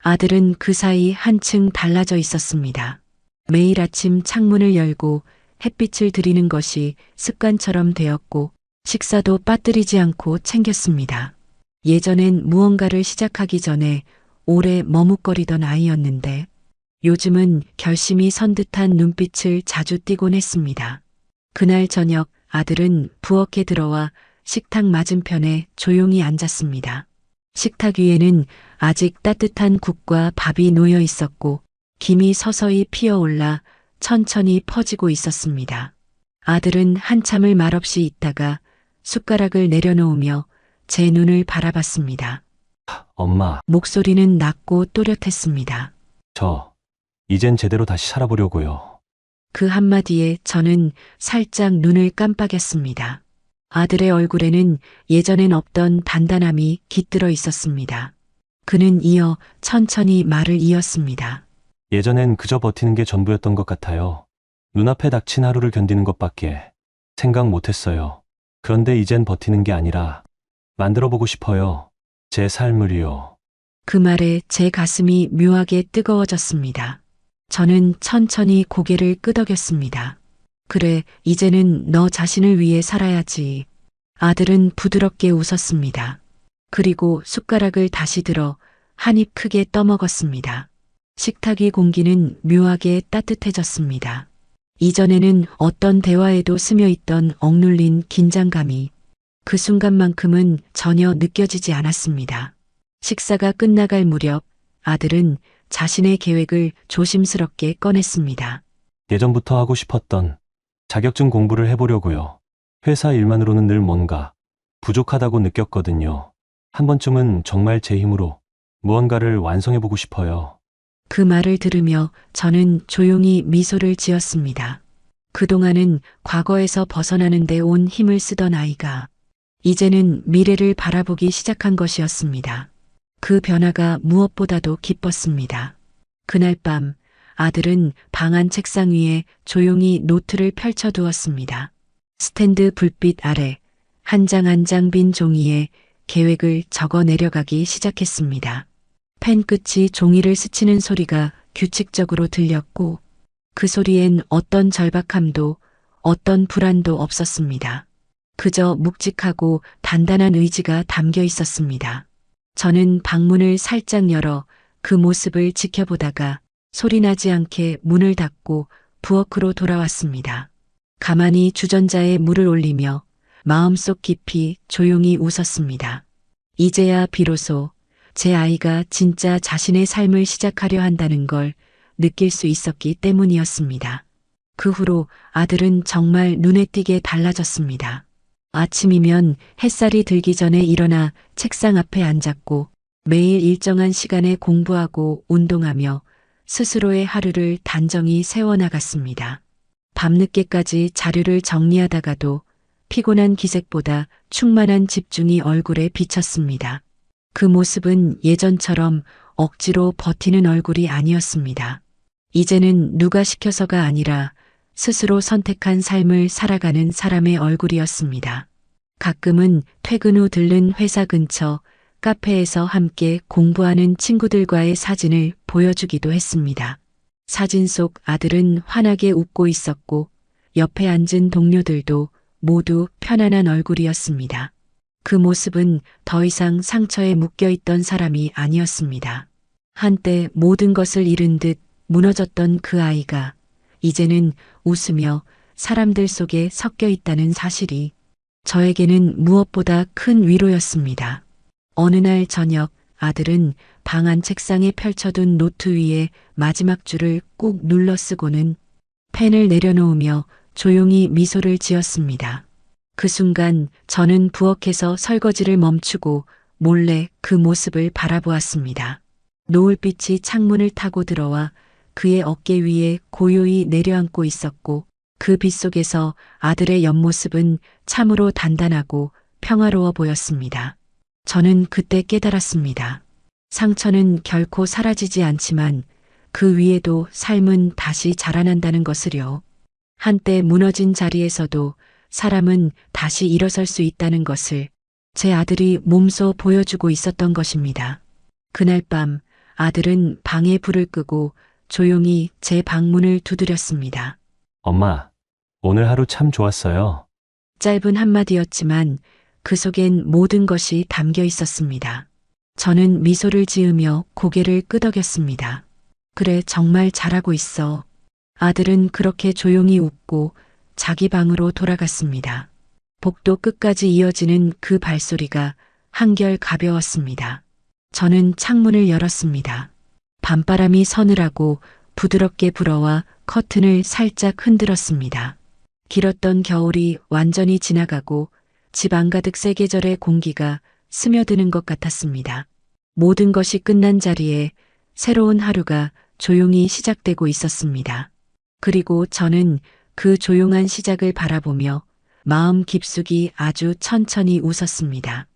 아들은 그 사이 한층 달라져 있었습니다. 매일 아침 창문을 열고 햇빛을 들이는 것이 습관처럼 되었고 식사도 빠뜨리지 않고 챙겼습니다. 예전엔 무언가를 시작하기 전에 오래 머뭇거리던 아이였는데 요즘은 결심이 선 듯한 눈빛을 자주 띠곤 했습니다. 그날 저녁 아들은 부엌에 들어와 식탁 맞은편에 조용히 앉았습니다. 식탁 위에는 아직 따뜻한 국과 밥이 놓여 있었고 김이 서서히 피어올라 천천히 퍼지고 있었습니다. 아들은 한참을 말없이 있다가 숟가락을 내려놓으며 제 눈을 바라봤습니다. 엄마, 목소리는 낮고 또렷했습니다. 저 이젠 제대로 다시 살아보려고요. 그 한마디에 저는 살짝 눈을 깜빡였습니다. 아들의 얼굴에는 예전엔 없던 단단함이 깃들어 있었습니다. 그는 이어 천천히 말을 이었습니다. 예전엔 그저 버티는 게 전부였던 것 같아요. 눈앞에 닥친 하루를 견디는 것밖에 생각 못했어요. 그런데 이젠 버티는 게 아니라 만들어보고 싶어요. 제 삶을요. 그 말에 제 가슴이 묘하게 뜨거워졌습니다. 저는 천천히 고개를 끄덕였습니다. 그래, 이제는 너 자신을 위해 살아야지. 아들은 부드럽게 웃었습니다. 그리고 숟가락을 다시 들어 한 입 크게 떠먹었습니다. 식탁 위 공기는 묘하게 따뜻해졌습니다. 이전에는 어떤 대화에도 스며 있던 억눌린 긴장감이 그 순간만큼은 전혀 느껴지지 않았습니다. 식사가 끝나갈 무렵 아들은 자신의 계획을 조심스럽게 꺼냈습니다. 예전부터 하고 싶었던 자격증 공부를 해보려고요. 회사 일만으로는 늘 뭔가 부족하다고 느꼈거든요. 한 번쯤은 정말 제 힘으로 무언가를 완성해보고 싶어요. 그 말을 들으며 저는 조용히 미소를 지었습니다. 그동안은 과거에서 벗어나는 데 온 힘을 쓰던 아이가 이제는 미래를 바라보기 시작한 것이었습니다. 그 변화가 무엇보다도 기뻤습니다. 그날 밤 아들은 방 안 책상 위에 조용히 노트를 펼쳐두었습니다. 스탠드 불빛 아래 한 장 한 장 빈 종이에 계획을 적어 내려가기 시작했습니다. 펜 끝이 종이를 스치는 소리가 규칙적으로 들렸고 그 소리엔 어떤 절박함도 어떤 불안도 없었습니다. 그저 묵직하고 단단한 의지가 담겨 있었습니다. 저는 방문을 살짝 열어 그 모습을 지켜보다가 소리나지 않게 문을 닫고 부엌으로 돌아왔습니다. 가만히 주전자에 물을 올리며 마음속 깊이 조용히 웃었습니다. 이제야 비로소 제 아이가 진짜 자신의 삶을 시작하려 한다는 걸 느낄 수 있었기 때문이었습니다. 그 후로 아들은 정말 눈에 띄게 달라졌습니다. 아침이면 햇살이 들기 전에 일어나 책상 앞에 앉았고 매일 일정한 시간에 공부하고 운동하며 스스로의 하루를 단정히 세워나갔습니다. 밤늦게까지 자료를 정리하다가도 피곤한 기색보다 충만한 집중이 얼굴에 비쳤습니다. 그 모습은 예전처럼 억지로 버티는 얼굴이 아니었습니다. 이제는 누가 시켜서가 아니라 스스로 선택한 삶을 살아가는 사람의 얼굴이었습니다. 가끔은 퇴근 후 들른 회사 근처 카페에서 함께 공부하는 친구들과의 사진을 보여주기도 했습니다. 사진 속 아들은 환하게 웃고 있었고 옆에 앉은 동료들도 모두 편안한 얼굴이었습니다. 그 모습은 더 이상 상처에 묶여있던 사람이 아니었습니다. 한때 모든 것을 잃은 듯 무너졌던 그 아이가 이제는 웃으며 사람들 속에 섞여 있다는 사실이 저에게는 무엇보다 큰 위로였습니다. 어느 날 저녁 아들은 방 안 책상에 펼쳐둔 노트 위에 마지막 줄을 꾹 눌러 쓰고는 펜을 내려놓으며 조용히 미소를 지었습니다. 그 순간 저는 부엌에서 설거지를 멈추고 몰래 그 모습을 바라보았습니다. 노을빛이 창문을 타고 들어와 그의 어깨 위에 고요히 내려앉고 있었고 그 빛 속에서 아들의 옆모습은 참으로 단단하고 평화로워 보였습니다. 저는 그때 깨달았습니다. 상처는 결코 사라지지 않지만 그 위에도 삶은 다시 자라난다는 것을요. 한때 무너진 자리에서도 사람은 다시 일어설 수 있다는 것을 제 아들이 몸소 보여주고 있었던 것입니다. 그날 밤 아들은 방에 불을 끄고 조용히 제 방문을 두드렸습니다. 엄마, 오늘 하루 참 좋았어요. 짧은 한마디였지만 그 속엔 모든 것이 담겨 있었습니다. 저는 미소를 지으며 고개를 끄덕였습니다. 그래, 정말 잘하고 있어. 아들은 그렇게 조용히 웃고 자기 방으로 돌아갔습니다. 복도 끝까지 이어지는 그 발소리가 한결 가벼웠습니다. 저는 창문을 열었습니다. 밤바람이 서늘하고 부드럽게 불어와 커튼을 살짝 흔들었습니다. 길었던 겨울이 완전히 지나가고 집 안가득 새 계절의 공기가 스며드는 것 같았습니다. 모든 것이 끝난 자리에 새로운 하루가 조용히 시작되고 있었습니다. 그리고 저는 그 조용한 시작을 바라보며 마음 깊숙이 아주 천천히 웃었습니다.